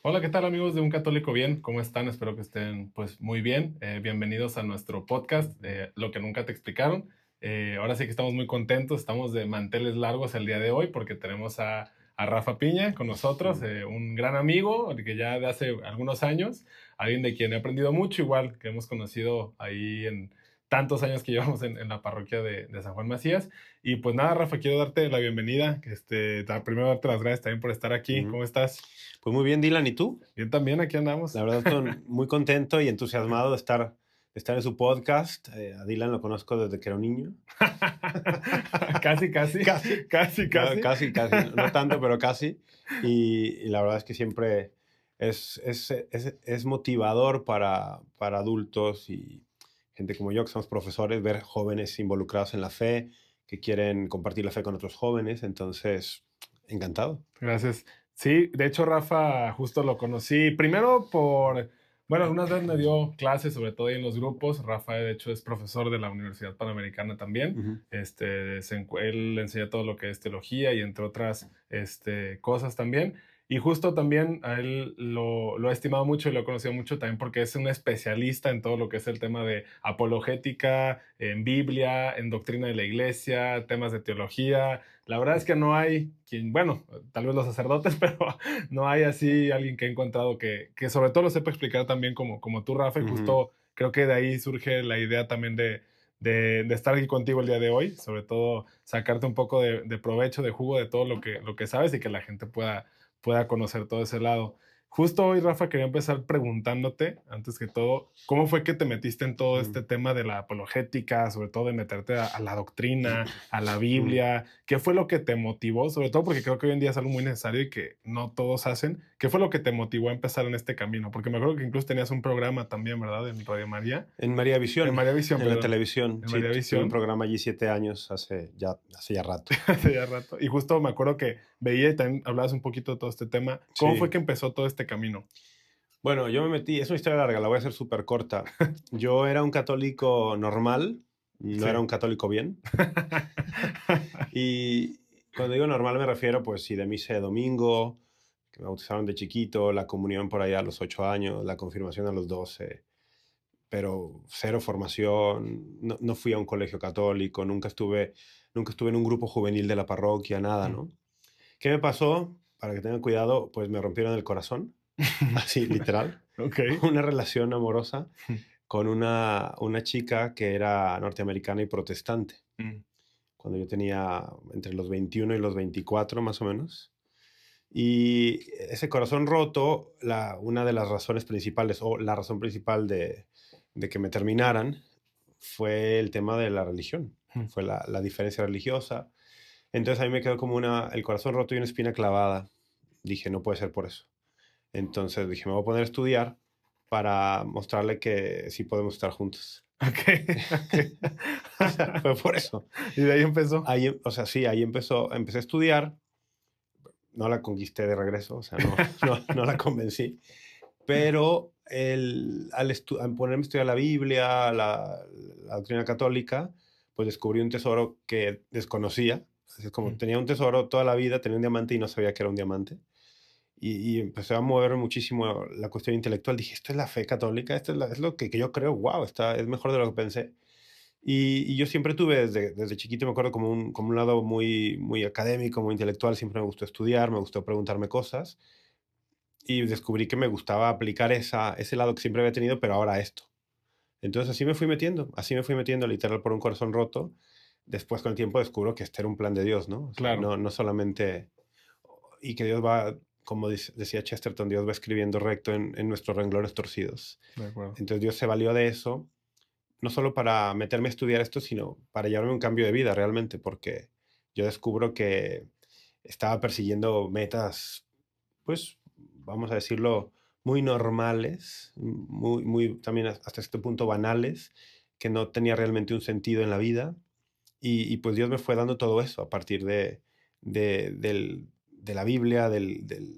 Hola, ¿qué tal amigos de Un Católico Bien? ¿Cómo están? Espero que estén pues muy bien. Bienvenidos a nuestro podcast, Lo que nunca te explicaron. Ahora sí que estamos muy contentos, estamos de manteles largos el día de hoy porque tenemos a Rafa Piña con nosotros, Mm. un gran amigo que ya de hace algunos años, alguien de quien he aprendido mucho, igual que hemos conocido ahí en tantos años que llevamos en la parroquia de San Juan Macías. Y pues nada, Rafa, quiero darte la bienvenida, primero darte las gracias también por estar aquí. Ujú. ¿Cómo estás? Pues muy bien, Dylan, ¿y tú? Bien, también aquí La andamos. verdad, estoy muy contento y entusiasmado de estar en su podcast. A Dylan lo conozco desde que era un niño. Casi, casi, Casi, casi, no, casi. casi, casi, no tanto, pero casi. Y la verdad es que siempre es motivador para adultos y gente como yo, que somos profesores, ver jóvenes involucrados en la fe, que quieren compartir la fe con otros jóvenes. Entonces, encantado. Gracias. Sí, de hecho, Rafa justo lo conocí primero bueno, algunas veces me dio clases, sobre todo ahí en los grupos. Rafa, de hecho, es profesor de la Universidad Panamericana también. Ujú. Él enseña todo lo que es teología y entre otras cosas también. Y justo también a él lo he estimado mucho y lo he conocido mucho también porque es un especialista en todo lo que es el tema de apologética, en Biblia, en doctrina de la iglesia, temas de teología. La verdad es que no hay quien, bueno, tal vez los sacerdotes, pero no hay así alguien que he encontrado que sobre todo lo sepa explicar también como tú, Rafa, y Ujú. justo creo que de ahí surge la idea también de estar aquí contigo el día de hoy, sobre todo sacarte un poco de provecho, de jugo de todo lo que sabes y que la gente pueda conocer todo ese lado. Justo hoy, Rafa, quería empezar preguntándote, antes que todo, ¿cómo fue que te metiste en todo este Mm. tema de la apologética, sobre todo de meterte a la doctrina, a la Mm. Biblia? ¿Qué fue lo que te motivó? Sobre todo porque creo que hoy en día es algo muy necesario y que no todos hacen. ¿Qué fue lo que te motivó a empezar en este camino? Porque me acuerdo que incluso tenías un programa también, ¿verdad? En Radio María. En María En Visión, María Visión, en la perdón. televisión, En sí, María tuve un Visión, programa allí 7 años, hace ya rato. hace ya rato. Y justo me acuerdo que veía y también hablabas un poquito de todo este tema. ¿Cómo fue Sí. que empezó todo este camino? Bueno, yo me metí, es una historia larga, la voy a hacer súper corta. Yo era un católico normal, no era Sí. un católico bien. Y cuando digo normal me refiero, pues sí, de misa de domingo, que me bautizaron de chiquito, la comunión por ahí a los 8 años, la confirmación a los 12, pero cero formación, no fui a un colegio católico, nunca estuve en un grupo juvenil de la parroquia, nada, Mm. ¿no? ¿Qué me pasó? Para que tengan cuidado, pues me rompieron el corazón, así literal. Okey. Una relación amorosa con una chica que era norteamericana y protestante, Mm. cuando yo tenía entre los 21 y los 24 más o menos. Y ese corazón roto, una de las razones principales, o la razón principal de que me terminaran, fue el tema de la religión, Mm. fue la diferencia religiosa. Entonces a mí me quedó como el corazón roto y una espina clavada. Dije, no puede ser por eso. Entonces dije, me voy a poner a estudiar para mostrarle que sí podemos estar juntos. Okey, okey. O sea, fue por eso. Y de ahí empezó. O sea, sí, ahí empecé a estudiar. No la conquisté de regreso, o sea, no la convencí. Pero al ponerme a estudiar la Biblia, la doctrina católica, pues descubrí un tesoro que desconocía. Así es como Mm. tenía un tesoro toda la vida, tenía un diamante y no sabía que era un diamante. Y empezó a mover muchísimo la cuestión intelectual. Dije, esto es la fe católica, esto es lo que yo creo, wow, es mejor de lo que pensé. Y yo siempre tuve, desde chiquito, me acuerdo, como un lado muy, muy académico, muy intelectual. Siempre me gustó estudiar, me gustó preguntarme cosas. Y descubrí que me gustaba aplicar ese lado que siempre había tenido, pero ahora a esto. Entonces así me fui metiendo literal por un corazón roto. Después con el tiempo descubro que este era un plan de Dios, ¿no? O sea, Claro, no solamente, y que Dios va, como decía Chesterton, Dios va escribiendo recto en nuestros renglones torcidos. de acuerdo. Entonces Dios se valió de eso, no solo para meterme a estudiar esto, sino para llevarme un cambio de vida realmente, porque yo descubro que estaba persiguiendo metas, pues, vamos a decirlo, muy normales, muy también hasta este punto banales, que no tenía realmente un sentido en la vida. Y pues Dios me fue dando todo eso a partir de la Biblia, del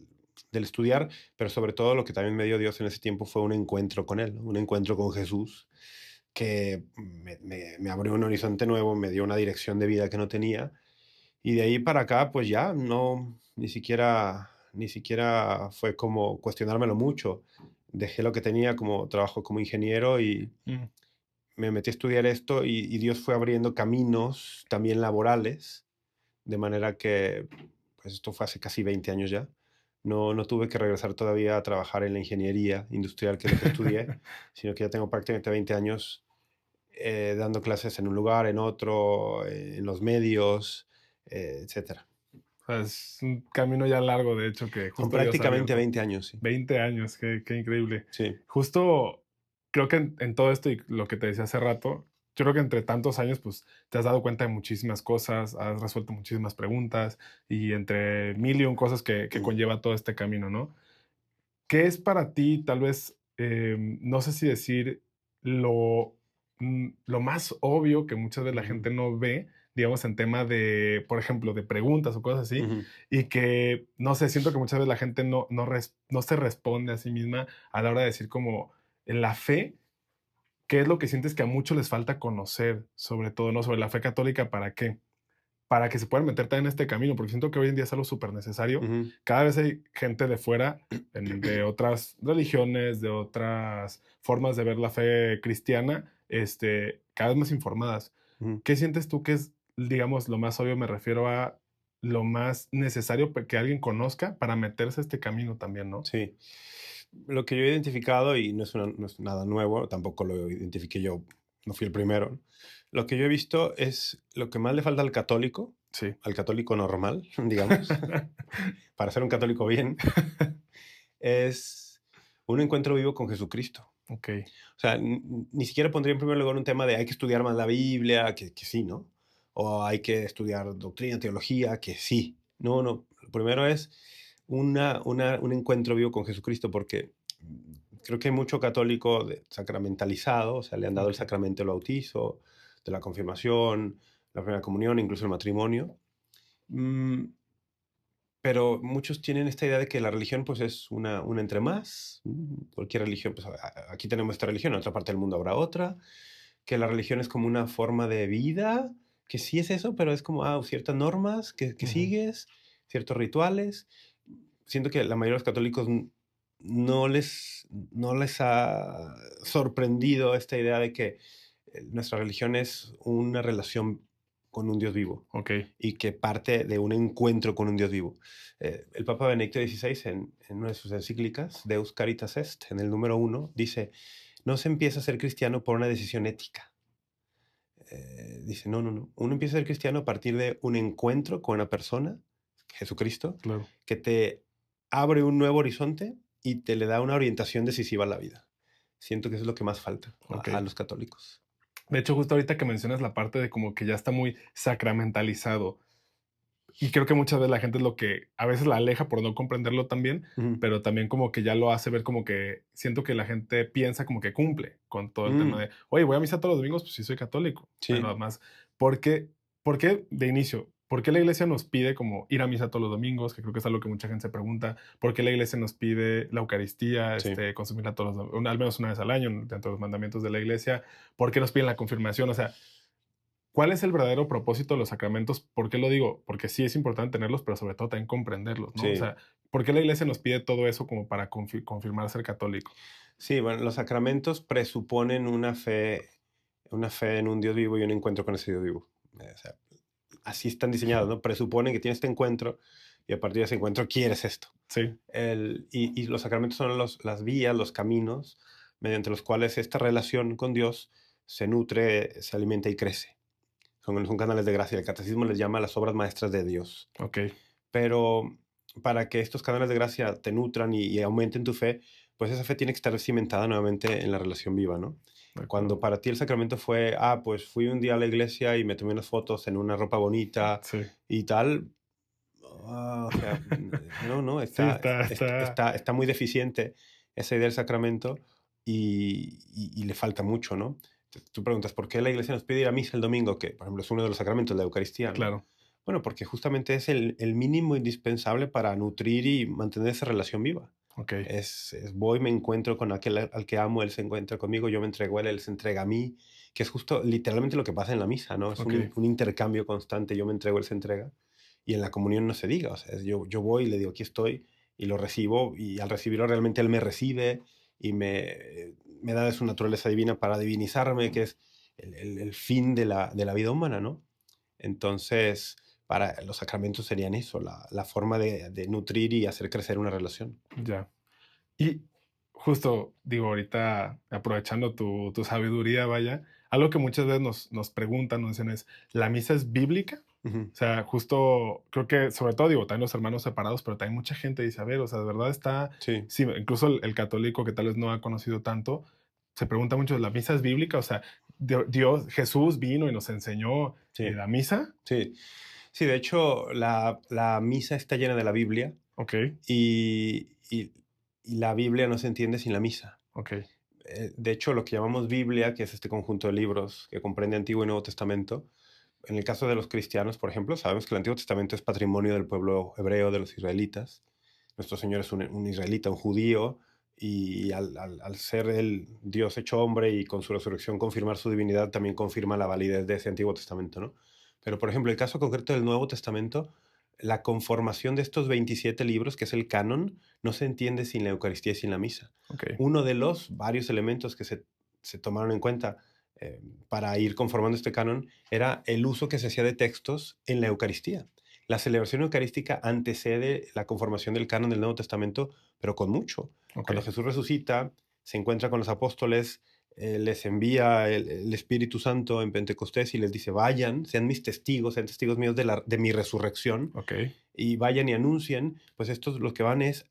estudiar, pero sobre todo lo que también me dio Dios en ese tiempo fue un encuentro con Él, ¿no? Un encuentro con Jesús que me abrió un horizonte nuevo, me dio una dirección de vida que no tenía. Y de ahí para acá, pues ya, no, ni siquiera fue como cuestionármelo mucho. Dejé lo que tenía como trabajo como ingeniero y Mm, me metí a estudiar esto y Dios fue abriendo caminos también laborales, de manera que, pues esto fue hace casi 20 años ya. No tuve que regresar todavía a trabajar en la ingeniería industrial, que es lo que estudié, sino que ya tengo prácticamente 20 años dando clases en un lugar, en otro, en los medios, etcétera. o sea, es un camino ya largo, de hecho, que Son justo Dios ha prácticamente abierto. 20 años, sí. 20 años, qué increíble. Sí. Justo creo que en todo esto y lo que te decía hace rato, yo creo que entre tantos años, pues te has dado cuenta de muchísimas cosas, has resuelto muchísimas preguntas y entre mil y un cosas que conlleva todo este camino, ¿no? ¿Qué es para ti, tal vez, no sé si decir lo, lo más obvio que muchas veces la Ujú, gente no ve, digamos, en tema de, por ejemplo, de preguntas o cosas así, ujú, y que, no sé, siento que muchas veces la gente no se responde a sí misma a la hora de decir como en la fe, ¿qué es lo que sientes que a muchos les falta conocer, sobre todo, ¿no? Sobre la fe católica, ¿para qué? Para que se puedan meter también en este camino, porque siento que hoy en día es algo súper necesario. ujú. Cada vez hay gente de fuera, de otras religiones, de otras formas de ver la fe cristiana, cada vez más informadas. Ujú, ¿Qué sientes tú que es, digamos, lo más obvio? Me refiero a lo más necesario que alguien conozca para meterse a este camino también, ¿no? sí. Lo que yo he identificado, y no es nada nuevo, tampoco lo identifiqué yo, no fui el primero. Lo que yo he visto es lo que más le falta Sí. al católico normal, digamos, para ser un católico bien, es un encuentro vivo con Jesucristo. Ok, O sea, ni siquiera pondría en primer lugar un tema de hay que estudiar más la Biblia, que sí, ¿no? O hay que estudiar doctrina, teología, que sí. No, no. Lo primero es un encuentro vivo con Jesucristo, porque creo que hay mucho católico sacramentalizado, o sea, le han dado el ok. sacramento del bautizo, de la confirmación, la primera comunión, incluso el matrimonio. Mm, pero muchos tienen esta idea de que la religión, pues, es una entre más. Cualquier religión, pues, aquí tenemos esta religión, en otra parte del mundo habrá otra. Que la religión es como una forma de vida, que sí es eso, pero es como, ciertas normas que Ujú. sigues, ciertos rituales. Siento que la mayoría de los católicos no les ha sorprendido esta idea de que nuestra religión es una relación con un Dios vivo Ok, y que parte de un encuentro con un Dios vivo. El Papa Benedicto XVI, en una de sus encíclicas, Deus Caritas Est, en el número 1, dice, no se empieza a ser cristiano por una decisión ética. Dice, no, no, no. Uno empieza a ser cristiano a partir de un encuentro con una persona, Jesucristo, claro. que te abre un nuevo horizonte y te le da una orientación decisiva a la vida. Siento que eso es lo que más falta Ok. a los católicos. De hecho, justo ahorita que mencionas la parte de como que ya está muy sacramentalizado. Y creo que muchas veces la gente es lo que a veces la aleja por no comprenderlo también, Ujú. pero también como que ya lo hace ver como que siento que la gente piensa como que cumple con todo el tema Mm, de, oye, voy a misa todos los domingos, pues sí soy católico, pero sí, además, ¿por qué, por qué de inicio? ¿Por qué la iglesia nos pide como ir a misa todos los domingos? Que creo que es algo que mucha gente se pregunta. ¿Por qué la iglesia nos pide la Eucaristía, sí. consumirla al menos una vez al año dentro de los mandamientos de la iglesia? ¿Por qué nos piden la confirmación? O sea, ¿cuál es el verdadero propósito de los sacramentos? ¿Por qué lo digo? Porque sí es importante tenerlos, pero sobre todo también comprenderlos, ¿no? O Sí, sea, ¿por qué la iglesia nos pide todo eso como para confirmar ser católico? sí, bueno, los sacramentos presuponen una fe en un Dios vivo y un encuentro con ese Dios vivo. O sea, así están diseñados, ¿no? Presuponen que tienes este encuentro y a partir de ese encuentro quieres esto. Sí, Y los sacramentos son las vías, los caminos mediante los cuales esta relación con Dios se nutre, se alimenta y crece. Son canales de gracia. El catecismo les llama las obras maestras de Dios. ok, Pero para que estos canales de gracia te nutran y aumenten tu fe, pues esa fe tiene que estar cimentada nuevamente en la relación viva, ¿no? de acuerdo. Cuando para ti el sacramento fue, pues fui un día a la iglesia y me tomé unas fotos en una ropa bonita Sí, y tal, o sea, no, no, sí, está muy deficiente esa idea del sacramento y le falta mucho, ¿no? Tú preguntas, ¿por qué la iglesia nos pide ir a misa el domingo? Que, por ejemplo, es uno de los sacramentos, la Eucaristía, ¿no? claro, Bueno, porque justamente es el mínimo indispensable para nutrir y mantener esa relación viva. ok, Voy, me encuentro con aquel al que amo, él se encuentra conmigo, yo me entrego a él se entrega a mí, que es justo literalmente lo que pasa en la misa, ¿no? Es ok, un intercambio constante, yo me entrego, él se entrega. Y en la comunión no se diga, o sea, yo voy y le digo, aquí estoy, y lo recibo, y al recibirlo realmente Él me recibe y me da de su naturaleza divina para divinizarme, que es el fin de la vida humana, ¿no? Entonces, para los sacramentos serían eso, la forma de nutrir y hacer crecer una relación. Ya. Y justo, digo, ahorita aprovechando tu sabiduría, vaya, algo que muchas veces nos preguntan, nos dicen es, ¿la misa es bíblica? Ujú. O sea, justo creo que, sobre todo, digo, también los hermanos separados, pero también mucha gente dice, a ver, o sea, de verdad está, Sí, sí, incluso el católico que tal vez no ha conocido tanto, se pregunta mucho, ¿la misa es bíblica? O sea, Dios, Jesús vino y nos enseñó sí, la misa. sí. Sí, de hecho, la misa está llena de la Biblia Ok, y la Biblia no se entiende sin la misa. ok, De hecho, lo que llamamos Biblia, que es este conjunto de libros que comprende Antiguo y Nuevo Testamento, en el caso de los cristianos, por ejemplo, sabemos que el Antiguo Testamento es patrimonio del pueblo hebreo, de los israelitas. Nuestro Señor es un israelita, un judío, y al ser el Dios hecho hombre y con su resurrección confirmar su divinidad, también confirma la validez de ese Antiguo Testamento, ¿no? Pero, por ejemplo, el caso concreto del Nuevo Testamento, la conformación de estos 27 libros, que es el canon, no se entiende sin la Eucaristía y sin la misa. ok, Uno de los varios elementos que se tomaron en cuenta eh, para ir conformando este canon era el uso que se hacía de textos en la Eucaristía. La celebración eucarística antecede la conformación del canon del Nuevo Testamento, pero con mucho. ok. Cuando Jesús resucita, se encuentra con los apóstoles, les envía el Espíritu Santo en Pentecostés y les dice, vayan, sean mis testigos, sean testigos míos de mi resurrección, Ok, y vayan y anuncien, pues estos los que van es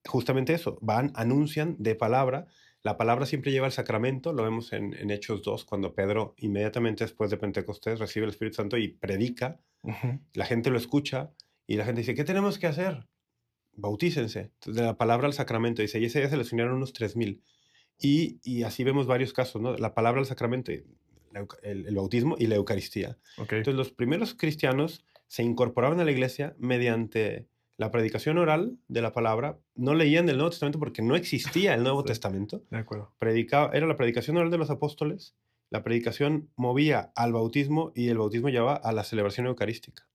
justamente eso, van, anuncian de palabra. La palabra siempre lleva el sacramento, lo vemos en Hechos 2, cuando Pedro inmediatamente después de Pentecostés recibe el Espíritu Santo y predica, ujú, la gente lo escucha y la gente dice, ¿qué tenemos que hacer? Bautícense. Entonces, de la palabra al sacramento, dice, y ese día se les unieron unos 3000. Y así vemos varios casos, ¿no? La palabra al sacramento, el bautismo y la Eucaristía. ok, Entonces, los primeros cristianos se incorporaban a la iglesia mediante la predicación oral de la palabra. No leían el Nuevo Testamento porque no existía el Nuevo sí, Testamento. de acuerdo. Era la predicación oral de los apóstoles. La predicación movía al bautismo y el bautismo llevaba a la celebración eucarística.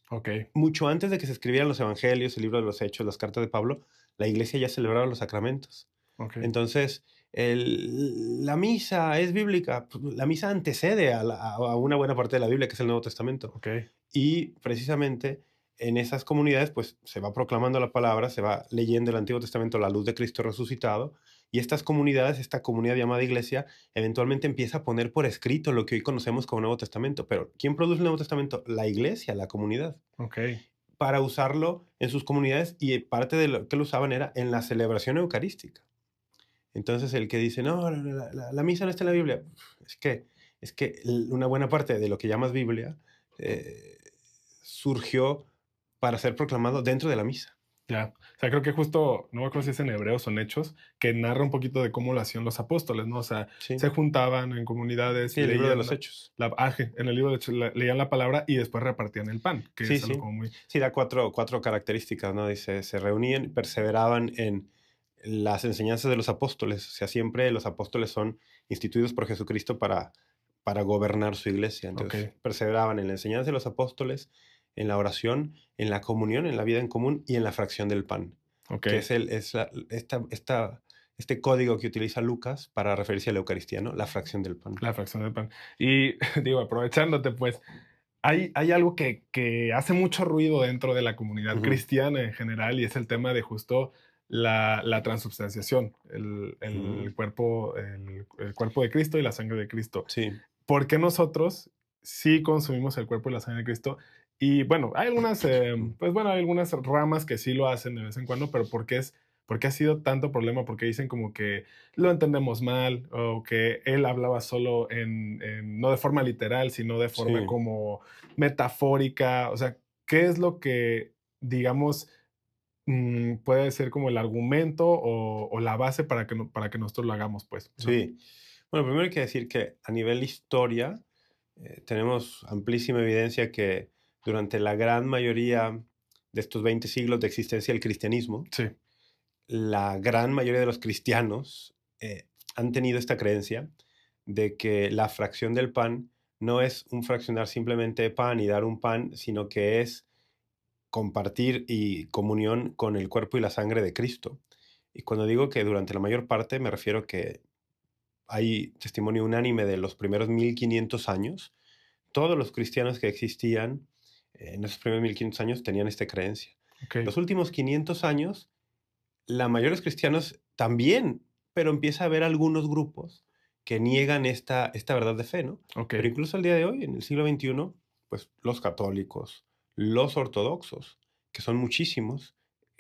Ok, Mucho antes de que se escribieran los evangelios, el libro de los Hechos, las cartas de Pablo, la iglesia ya celebraba los sacramentos. ok, Entonces, la misa es bíblica. Pues, la misa antecede a una buena parte de la Biblia, que es el Nuevo Testamento. ok. Y precisamente en esas comunidades, pues se va proclamando la palabra, se va leyendo el Antiguo Testamento, la luz de Cristo resucitado. Y estas comunidades, esta comunidad llamada iglesia, eventualmente empieza a poner por escrito lo que hoy conocemos como Nuevo Testamento. Pero ¿quién produce el Nuevo Testamento? La iglesia, la comunidad, Ok, para usarlo en sus comunidades, y parte de lo que lo usaban era en la celebración eucarística. Entonces, el que dice, no, la misa no está en la Biblia, es que una buena parte de lo que llamas Biblia eh, surgió para ser proclamado dentro de la misa. ya. O sea, creo que justo, no me acuerdo si es en Hebreos o en Hechos, que narra un poquito de cómo lo hacían los apóstoles, ¿no? O sea, Sí, se juntaban en comunidades sí, y el libro de leían los Hechos. en el libro de Hechos leían la palabra y después repartían el pan, que Sí, es algo sí. como muy... Sí, da cuatro características, ¿no? Dice, se reunían, perseveraban en las enseñanzas de los apóstoles. O sea, siempre los apóstoles son instituidos por Jesucristo para gobernar su iglesia. Ok, Entonces, perseveraban en la enseñanza de los apóstoles, en la oración, en la comunión, en la vida en común y en la fracción del pan, ok, que este código que utiliza Lucas para referirse a la Eucaristía, ¿no? La fracción del pan. la fracción del pan. Y digo, aprovechándote, pues, hay algo que hace mucho ruido dentro de la comunidad Ujú, cristiana en general y es el tema de justo la transubstanciación, ujú. el cuerpo de Cristo y la sangre de Cristo. Sí, ¿Por qué nosotros sí consumimos el cuerpo y la sangre de Cristo? Y bueno, hay algunas, pues bueno, hay algunas ramas que sí lo hacen de vez en cuando, pero por qué ha sido tanto problema? Porque dicen como que lo entendemos mal o que él hablaba solo no de forma literal, sino de forma sí. como metafórica. O sea, ¿qué es lo que, digamos, puede ser como el argumento o la base para que, para que nosotros lo hagamos, pues, ¿no? Sí. Bueno, primero hay que decir que a nivel historia tenemos amplísima evidencia que durante la gran mayoría de estos 20 siglos de existencia del cristianismo, Sí, la gran mayoría de los cristianos han tenido esta creencia de que la fracción del pan no es un fraccionar simplemente de pan y dar un pan, sino que es compartir y comunión con el cuerpo y la sangre de Cristo. Y cuando digo que durante la mayor parte, me refiero que hay testimonio unánime de los primeros 1500 años. Todos los cristianos que existían en esos primeros 1500 años tenían esta creencia. Ok, Los últimos 500 años, la mayoría de los cristianos también, pero empieza a haber algunos grupos que niegan esta verdad de fe, ¿no? ok, Pero incluso al día de hoy, en el siglo XXI, pues los católicos, los ortodoxos, que son muchísimos,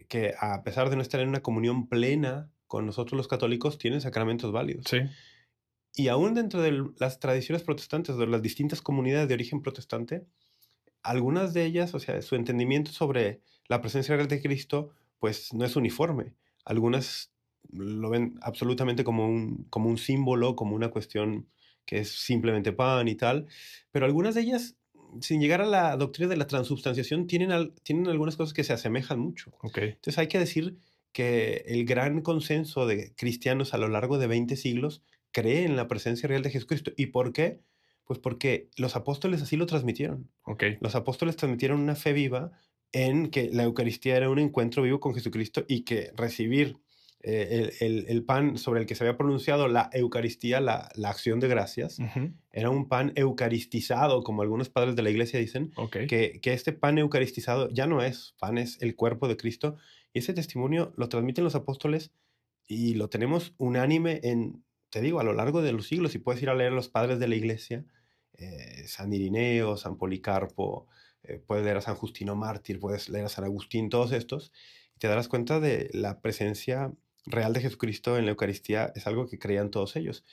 que a pesar de no estar en una comunión plena con nosotros los católicos, tienen sacramentos válidos. sí, Y aún dentro de las tradiciones protestantes, de las distintas comunidades de origen protestante, algunas de ellas, o sea, su entendimiento sobre la presencia real de Cristo, pues no es uniforme. Algunas lo ven absolutamente como un símbolo, como una cuestión que es simplemente pan y tal, pero algunas de ellas, sin llegar a la doctrina de la transubstanciación, tienen algunas cosas que se asemejan mucho. ok, Entonces hay que decir que el gran consenso de cristianos a lo largo de 20 siglos cree en la presencia real de Jesucristo. ¿Y por qué? Pues porque los apóstoles así lo transmitieron. ok, Los apóstoles transmitieron una fe viva en que la Eucaristía era un encuentro vivo con Jesucristo y que recibir el pan sobre el que se había pronunciado la Eucaristía, la acción de gracias, ujú, era un pan eucaristizado, como algunos padres de la iglesia dicen, ok, que este pan eucaristizado ya no es pan, es el cuerpo de Cristo. Y ese testimonio lo transmiten los apóstoles y lo tenemos unánime en, te digo, a lo largo de los siglos. Y puedes ir a leer a los padres de la iglesia, San Irineo, San Policarpo, puedes leer a San Justino Mártir, puedes leer a San Agustín, todos estos, y te darás cuenta de la presencia real de Jesucristo en la Eucaristía, es algo que creían todos ellos.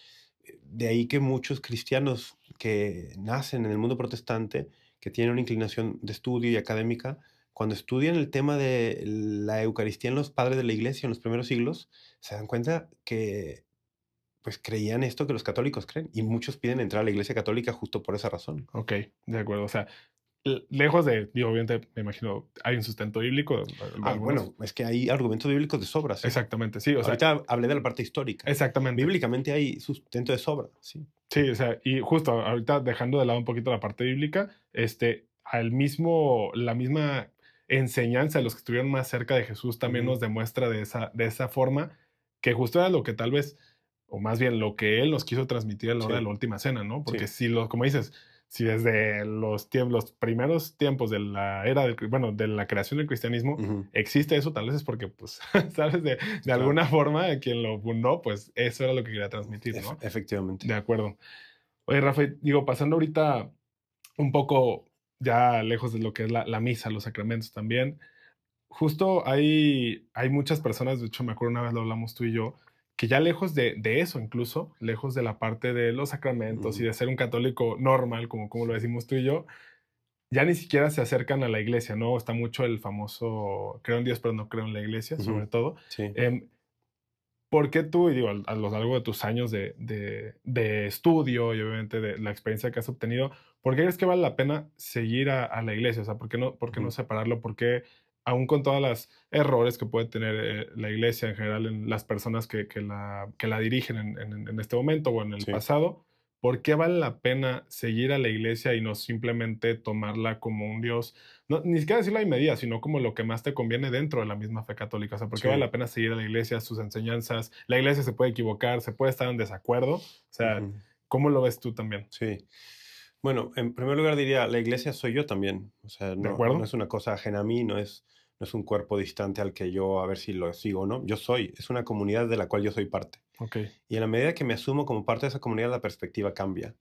De ahí que muchos cristianos que nacen en el mundo protestante, que tienen una inclinación de estudio y académica, cuando estudian el tema de la Eucaristía en los padres de la iglesia en los primeros siglos, se dan cuenta que pues creían esto que los católicos creen y muchos piden entrar a la iglesia católica justo por esa razón. ok, de acuerdo. O sea, lejos de, digo, obviamente, me imagino, hay un sustento bíblico, Ah, algunos. bueno, es que hay argumentos bíblicos de sobra, sí. Exactamente, sí, o sea, Ahorita hablé de la parte histórica. exactamente. Bíblicamente hay sustento de sobra, sí. Sí, o sea, y justo ahorita dejando de lado un poquito la parte bíblica, al mismo, la misma enseñanza de los que estuvieron más cerca de Jesús también nos Ujú, demuestra de esa forma que justo era lo que tal vez, o más bien lo que él nos quiso transmitir a la hora de sí, la última cena, ¿no? Porque sí. si los, como dices, si desde los primeros tiempos de la era, bueno, de la creación del cristianismo, Ujú, existe eso, tal vez es porque, pues, sabes, de claro, alguna forma, quien lo fundó, pues eso era lo que quería transmitir, ¿no? efectivamente. De acuerdo. Oye, Rafa, digo, pasando ahorita un poco ya lejos de lo que es la misa, los sacramentos también, justo hay muchas personas, de hecho, me acuerdo una vez lo hablamos tú y yo, que ya lejos de eso, incluso, lejos de la parte de los sacramentos y Ujú, de ser un católico normal, como lo decimos tú y yo, ya ni siquiera se acercan a la iglesia, ¿no? Está mucho el famoso creo en Dios, pero no creo en la iglesia, sobre ujú, todo. sí. Em, ¿Por qué tú, y digo, a lo largo de tus años de estudio y obviamente de la experiencia que has obtenido, por qué crees que vale la pena seguir a la iglesia? O sea, por qué no Ujú, separarlo? ¿Por qué, aún con todas las errores que puede tener la iglesia en general en las personas que la dirigen en este momento o en el sí. pasado, por qué vale la pena seguir a la iglesia y no simplemente tomarla como un Dios? No, ni siquiera decirlo a medida, sino como lo que más te conviene dentro de la misma fe católica. O sea, ¿por qué vale Sí. la pena seguir a la iglesia, sus enseñanzas? La iglesia se puede equivocar, se puede estar en desacuerdo. O sea, Ujú, ¿cómo lo ves tú también? sí. Bueno, en primer lugar diría, la iglesia soy yo también. O sea, ¿De no acuerdo? es una cosa ajena a mí, no es un cuerpo distante al que yo a ver si lo sigo o no. Yo soy, es una comunidad de la cual yo soy parte. Ok, Y en la medida que me asumo como parte de esa comunidad, la perspectiva cambia.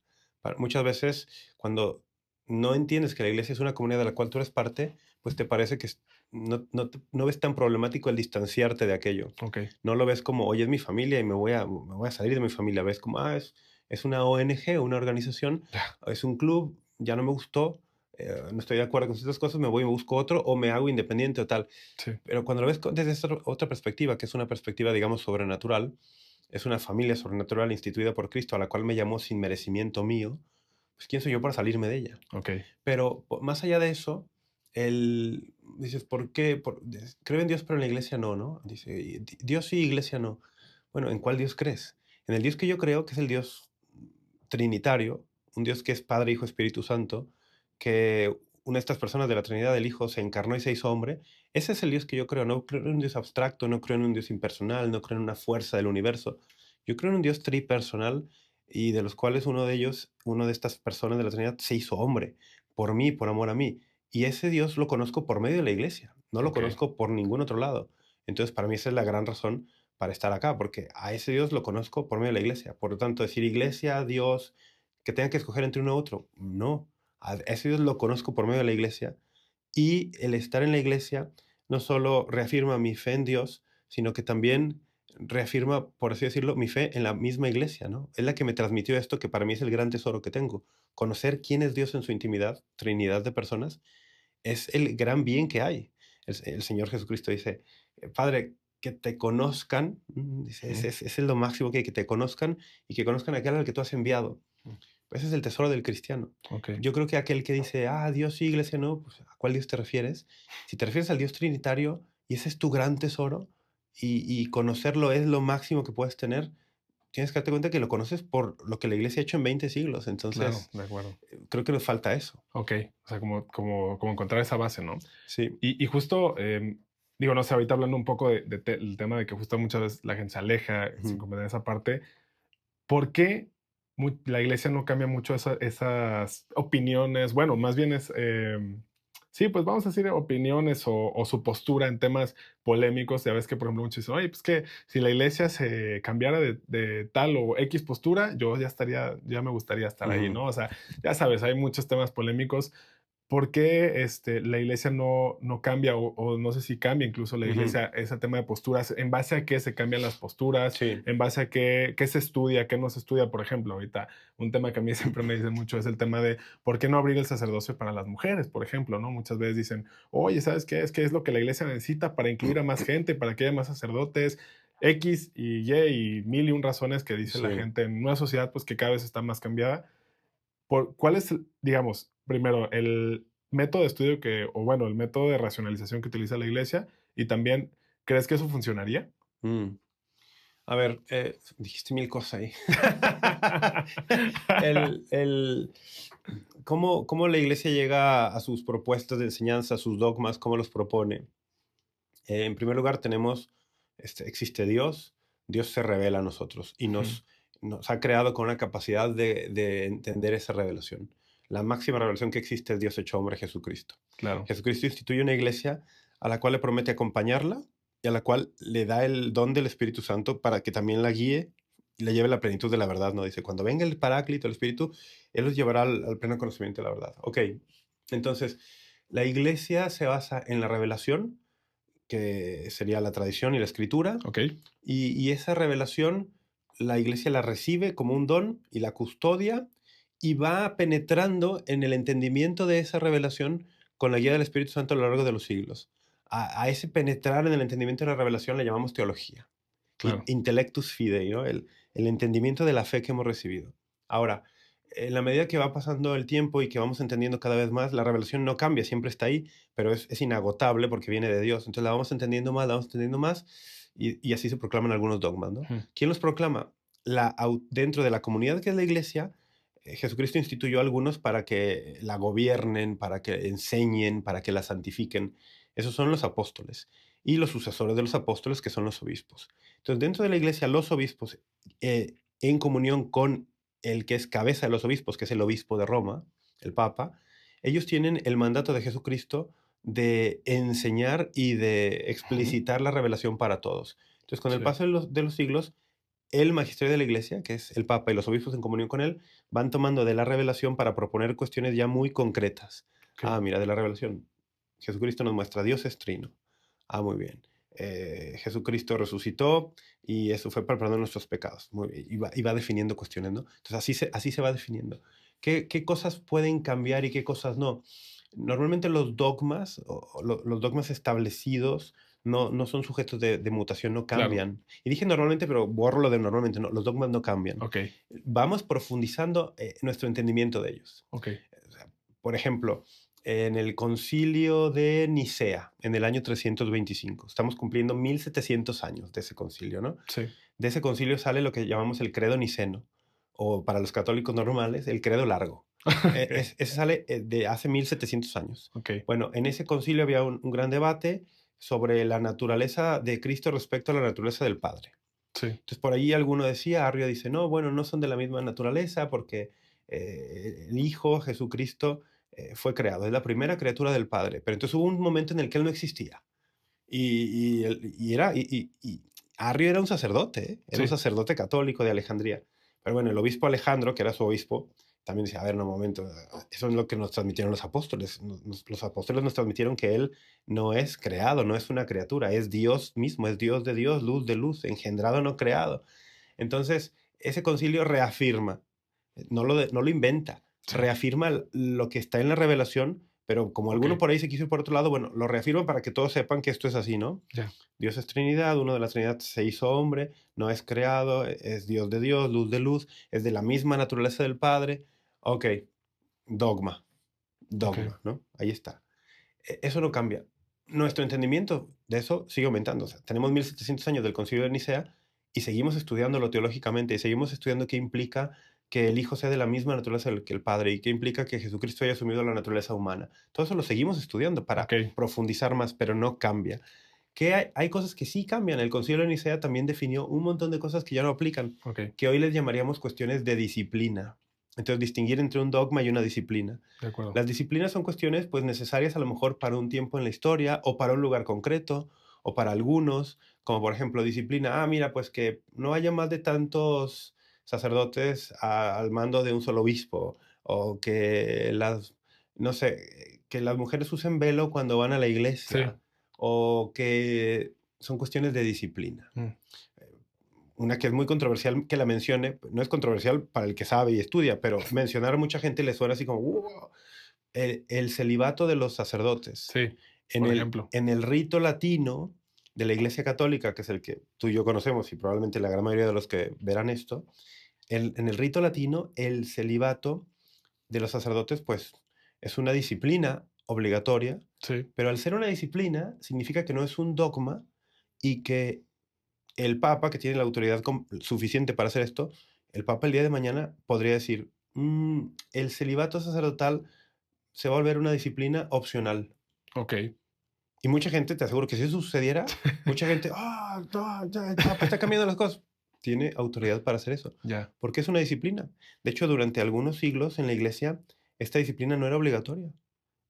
Muchas veces, cuando no entiendes que la iglesia es una comunidad de la cual tú eres parte, pues te parece que no ves tan problemático el distanciarte de aquello. ok. No lo ves como, oye, es mi familia y me voy a salir de mi familia. Ves como, es una ONG, una organización, Ya, es un club, ya no me gustó, no estoy de acuerdo con ciertas cosas, me voy y me busco otro o me hago independiente o tal. sí, Pero cuando lo ves desde esta otra perspectiva, que es una perspectiva, digamos, sobrenatural, es una familia sobrenatural instituida por Cristo, a la cual me llamó sin merecimiento mío, pues ¿quién soy yo para salirme de ella? ok. Pero más allá de eso, dices, ¿por qué? Creo en Dios, pero en la iglesia no, ¿no? Dice, Dios sí, iglesia no. Bueno, ¿en cuál Dios crees? En el Dios que yo creo, que es el Dios trinitario, un Dios que es Padre, Hijo, Espíritu Santo, que una de estas personas de la Trinidad, del Hijo, se encarnó y se hizo hombre, ese es el Dios que yo creo. No creo en un Dios abstracto, no creo en un Dios impersonal, no creo en una fuerza del universo. Yo creo en un Dios tripersonal y de los cuales uno de ellos, uno de estas personas de la Trinidad, se hizo hombre por mí, por amor a mí. Y ese Dios lo conozco por medio de la iglesia, no lo Ok, conozco por ningún otro lado. Entonces, para mí esa es la gran razón para estar acá, porque a ese Dios lo conozco por medio de la iglesia. Por lo tanto, decir iglesia, Dios, que tenga que escoger entre uno u otro, no. A ese Dios lo conozco por medio de la iglesia y el estar en la iglesia no solo reafirma mi fe en Dios, sino que también reafirma, por así decirlo, mi fe en la misma iglesia, ¿no? Es la que me transmitió esto que para mí es el gran tesoro que tengo. Conocer quién es Dios en su intimidad, trinidad de personas, es el gran bien que hay. El Señor Jesucristo dice, Padre, que te conozcan, dice, ujú, es lo máximo que hay, que te conozcan y que conozcan a aquel al que tú has enviado. Ese es el tesoro del cristiano. ok, Yo creo que aquel que dice, Dios sí, iglesia no, pues ¿a cuál Dios te refieres? Si te refieres al Dios trinitario y ese es tu gran tesoro y conocerlo es lo máximo que puedes tener, tienes que darte cuenta que lo conoces por lo que la iglesia ha hecho en 20 siglos. claro, Entonces, de acuerdo. creo que nos falta eso. Ok, o sea, como encontrar esa base, ¿no? Sí. Y justo, digo, no sé, ahorita hablando un poco el tema de que justo muchas veces la gente se aleja sin Ujú, comprender esa parte, ¿por qué la iglesia no cambia mucho esas opiniones? Bueno, más bien es, sí, pues vamos a decir opiniones o su postura en temas polémicos. Ya ves que, por ejemplo, muchos dicen, oye, pues que si la iglesia se cambiara de tal o X postura, yo ya estaría, ya me gustaría estar ahí, ujú, ¿no? O sea, ya sabes, hay muchos temas polémicos. ¿Por qué la iglesia no cambia o no sé si cambia incluso la ujú. iglesia ese tema de posturas? ¿En base a qué se cambian las posturas? Sí. ¿En base a qué se estudia, qué no se estudia? Por ejemplo, ahorita un tema que a mí siempre me dicen mucho es el tema de por qué no abrir el sacerdocio para las mujeres, por ejemplo, ¿no? Muchas veces dicen, oye, ¿sabes qué? Es que es lo que la iglesia necesita para incluir a más gente, para que haya más sacerdotes, X y mil y un razones que dice la Sí. gente en una sociedad pues que cada vez está más cambiada. ¿Cuál es, digamos, primero, el método de estudio o bueno, el método de racionalización que utiliza la iglesia? Y también, ¿crees que eso funcionaría? Mm. A ver, dijiste mil cosas ahí. el, el, ¿cómo la iglesia llega a sus propuestas de enseñanza, a sus dogmas, cómo los propone? En primer lugar, existe Dios, Dios se revela a nosotros y Ujú, nos ha creado con una capacidad de entender esa revelación. La máxima revelación que existe es Dios hecho hombre, Jesucristo. claro. Jesucristo instituye una iglesia a la cual le promete acompañarla y a la cual le da el don del Espíritu Santo para que también la guíe y la lleve a la plenitud de la verdad. ¿No? Dice, cuando venga el Paráclito, el Espíritu, Él los llevará al pleno conocimiento de la verdad. Ok, entonces, la iglesia se basa en la revelación, que sería la tradición y la escritura, Ok, y esa revelación la iglesia la recibe como un don y la custodia y va penetrando en el entendimiento de esa revelación con la guía del Espíritu Santo a lo largo de los siglos. A ese penetrar en el entendimiento de la revelación le llamamos teología. claro. Intellectus fidei, ¿no? El entendimiento de la fe que hemos recibido. Ahora, en la medida que va pasando el tiempo y que vamos entendiendo cada vez más, la revelación no cambia, siempre está ahí, pero es inagotable porque viene de Dios. Entonces la vamos entendiendo más, la vamos entendiendo más y así se proclaman algunos dogmas, ¿no? Ujú, ¿Quién los proclama? Dentro de la comunidad que es la iglesia, Jesucristo instituyó algunos para que la gobiernen, para que enseñen, para que la santifiquen. Esos son los apóstoles y los sucesores de los apóstoles, que son los obispos. Entonces, dentro de la iglesia, los obispos, en comunión con el que es cabeza de los obispos, que es el obispo de Roma, el Papa, ellos tienen el mandato de Jesucristo de enseñar y de ujú, explicitar la revelación para todos. Entonces, con el sí, paso de los siglos, el magisterio de la iglesia, que es el Papa y los obispos en comunión con él, van tomando de la revelación para proponer cuestiones ya muy concretas. ok, Mira, de la revelación, Jesucristo nos muestra, Dios es trino. Muy bien. Jesucristo resucitó y eso fue para perdonar nuestros pecados. Muy bien. Y va definiendo cuestiones, ¿no? Entonces así se va definiendo. ¿Qué cosas pueden cambiar y qué cosas no? Normalmente los dogmas, los dogmas establecidos, no son sujetos de mutación, no claro, cambian. Y dije normalmente, pero borro lo de normalmente, no, los dogmas no cambian. ok, Vamos profundizando nuestro entendimiento de ellos. ok, O sea, por ejemplo, en el concilio de Nicea, en el año 325, estamos cumpliendo 1700 años de ese concilio, ¿no? sí, De ese concilio sale lo que llamamos el credo niceno, o para los católicos normales, el credo largo. Ok, Ese sale de hace 1700 años. ok, Bueno, en ese concilio había un gran debate sobre la naturaleza de Cristo respecto a la naturaleza del Padre. sí, Entonces, por ahí alguno decía, Arrio dice, no, bueno, no son de la misma naturaleza porque el Hijo Jesucristo fue creado, es la primera criatura del Padre. Pero entonces hubo un momento en el que Él no existía. Y Arrio era un sacerdote, ¿eh? Era un sí, sacerdote católico de Alejandría. Pero bueno, el obispo Alejandro, que era su obispo, también decía, a ver, no, un momento, eso es lo que nos transmitieron los apóstoles. Los apóstoles nos transmitieron que Él no es creado, no es una criatura, es Dios mismo, es Dios de Dios, luz de luz, engendrado, no creado. Entonces, ese concilio reafirma, no lo inventa, sí, reafirma lo que está en la revelación, pero como ok, alguno por ahí se quiso ir por otro lado, bueno, lo reafirma para que todos sepan que esto es así, ¿no? ya, Dios es Trinidad, uno de la Trinidad se hizo hombre, no es creado, es Dios de Dios, luz de luz, es de la misma naturaleza del Padre. Ok, dogma, ok, dogma, ¿no? Ahí está. Eso no cambia. Nuestro entendimiento de eso sigue aumentando. O sea, tenemos 1700 años del Concilio de Nicea y seguimos estudiándolo teológicamente y seguimos estudiando qué implica que el Hijo sea de la misma naturaleza que el Padre y qué implica que Jesucristo haya asumido la naturaleza humana. Todo eso lo seguimos estudiando ok, para profundizar más, pero no cambia. Que hay cosas que sí cambian. El Concilio de Nicea también definió un montón de cosas que ya no aplican, ok, que hoy les llamaríamos cuestiones de disciplina. Entonces, distinguir entre un dogma y una disciplina. de acuerdo. Las disciplinas son cuestiones pues necesarias a lo mejor para un tiempo en la historia o para un lugar concreto o para algunos, como por ejemplo disciplina, mira, pues que no haya más de tantos sacerdotes al mando de un solo obispo o que no sé, que las mujeres usen velo cuando van a la Sí, iglesia o que son cuestiones de disciplina. mm, Una que es muy controversial que la mencione, no es controversial para el que sabe y estudia, pero mencionar a mucha gente le suena así como, "Wow". El celibato de los sacerdotes. sí, En por el, ejemplo, en el rito latino de la Iglesia Católica, que es el que tú y yo conocemos y probablemente la gran mayoría de los que verán esto, en el rito latino, el celibato de los sacerdotes, pues, es una disciplina obligatoria, sí, pero al ser una disciplina significa que no es un dogma y que el Papa, que tiene la autoridad suficiente para hacer esto, el Papa el día de mañana podría decir, el celibato sacerdotal se va a volver una disciplina opcional. ok, Y mucha gente, te aseguro que si eso sucediera, mucha gente, no, ya el Papa está cambiando las cosas. Tiene autoridad para hacer eso, ya, porque es una disciplina. De hecho, durante algunos siglos en la iglesia, esta disciplina no era obligatoria.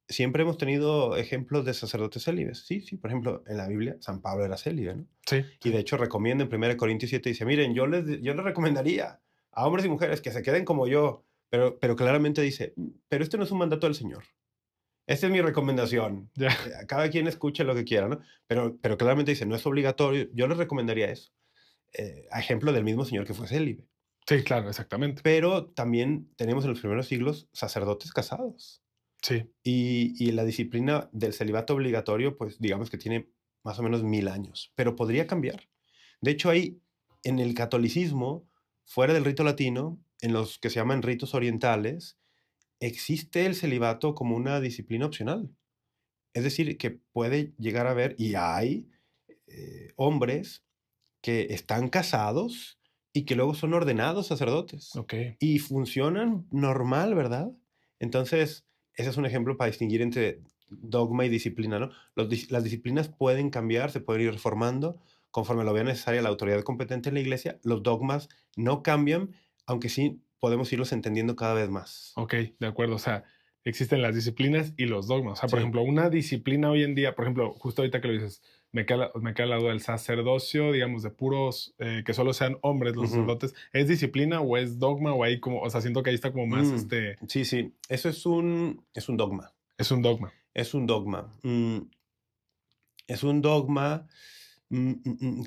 Siempre hemos tenido ejemplos de sacerdotes célibes. Sí, sí, por ejemplo, en la Biblia, San Pablo era célibe, ¿no? sí, Y de sí, hecho recomienda en 1 Corintios 7, dice, miren, yo les recomendaría a hombres y mujeres que se queden como yo, pero claramente dice, pero este no es un mandato del Señor. Esta es mi recomendación. ya, Cada quien escuche lo que quiera, ¿no? Pero claramente dice, no es obligatorio. Yo les recomendaría eso. A ejemplo del mismo Señor que fue célibe. sí, claro, exactamente, Pero también tenemos en los primeros siglos sacerdotes casados. sí, Y la disciplina del celibato obligatorio, pues digamos que tiene más o menos 1000 años, pero podría cambiar. De hecho, hay en el catolicismo, fuera del rito latino, en los que se llaman ritos orientales, existe el celibato como una disciplina opcional. Es decir, que puede llegar a haber, y hay, hombres que están casados y que luego son ordenados sacerdotes ok, y funcionan normal, ¿verdad? Entonces, ese es un ejemplo para distinguir entre dogma y disciplina, ¿no? Las disciplinas pueden cambiar, se pueden ir reformando conforme lo vea necesaria la autoridad competente en la iglesia. Los dogmas no cambian, aunque sí podemos irlos entendiendo cada vez más. ok, de acuerdo, o sea, existen las disciplinas y los dogmas, o sea, por Sí. ejemplo, una disciplina hoy en día, por ejemplo, justo ahorita que lo dices, me queda la duda del sacerdocio, digamos, de puros, que solo sean hombres los Ujú. sacerdotes, ¿es disciplina o es dogma o ahí como, o sea, siento que ahí está como más, Mm, sí, sí, eso es un dogma. es un dogma, Es un dogma. Es un dogma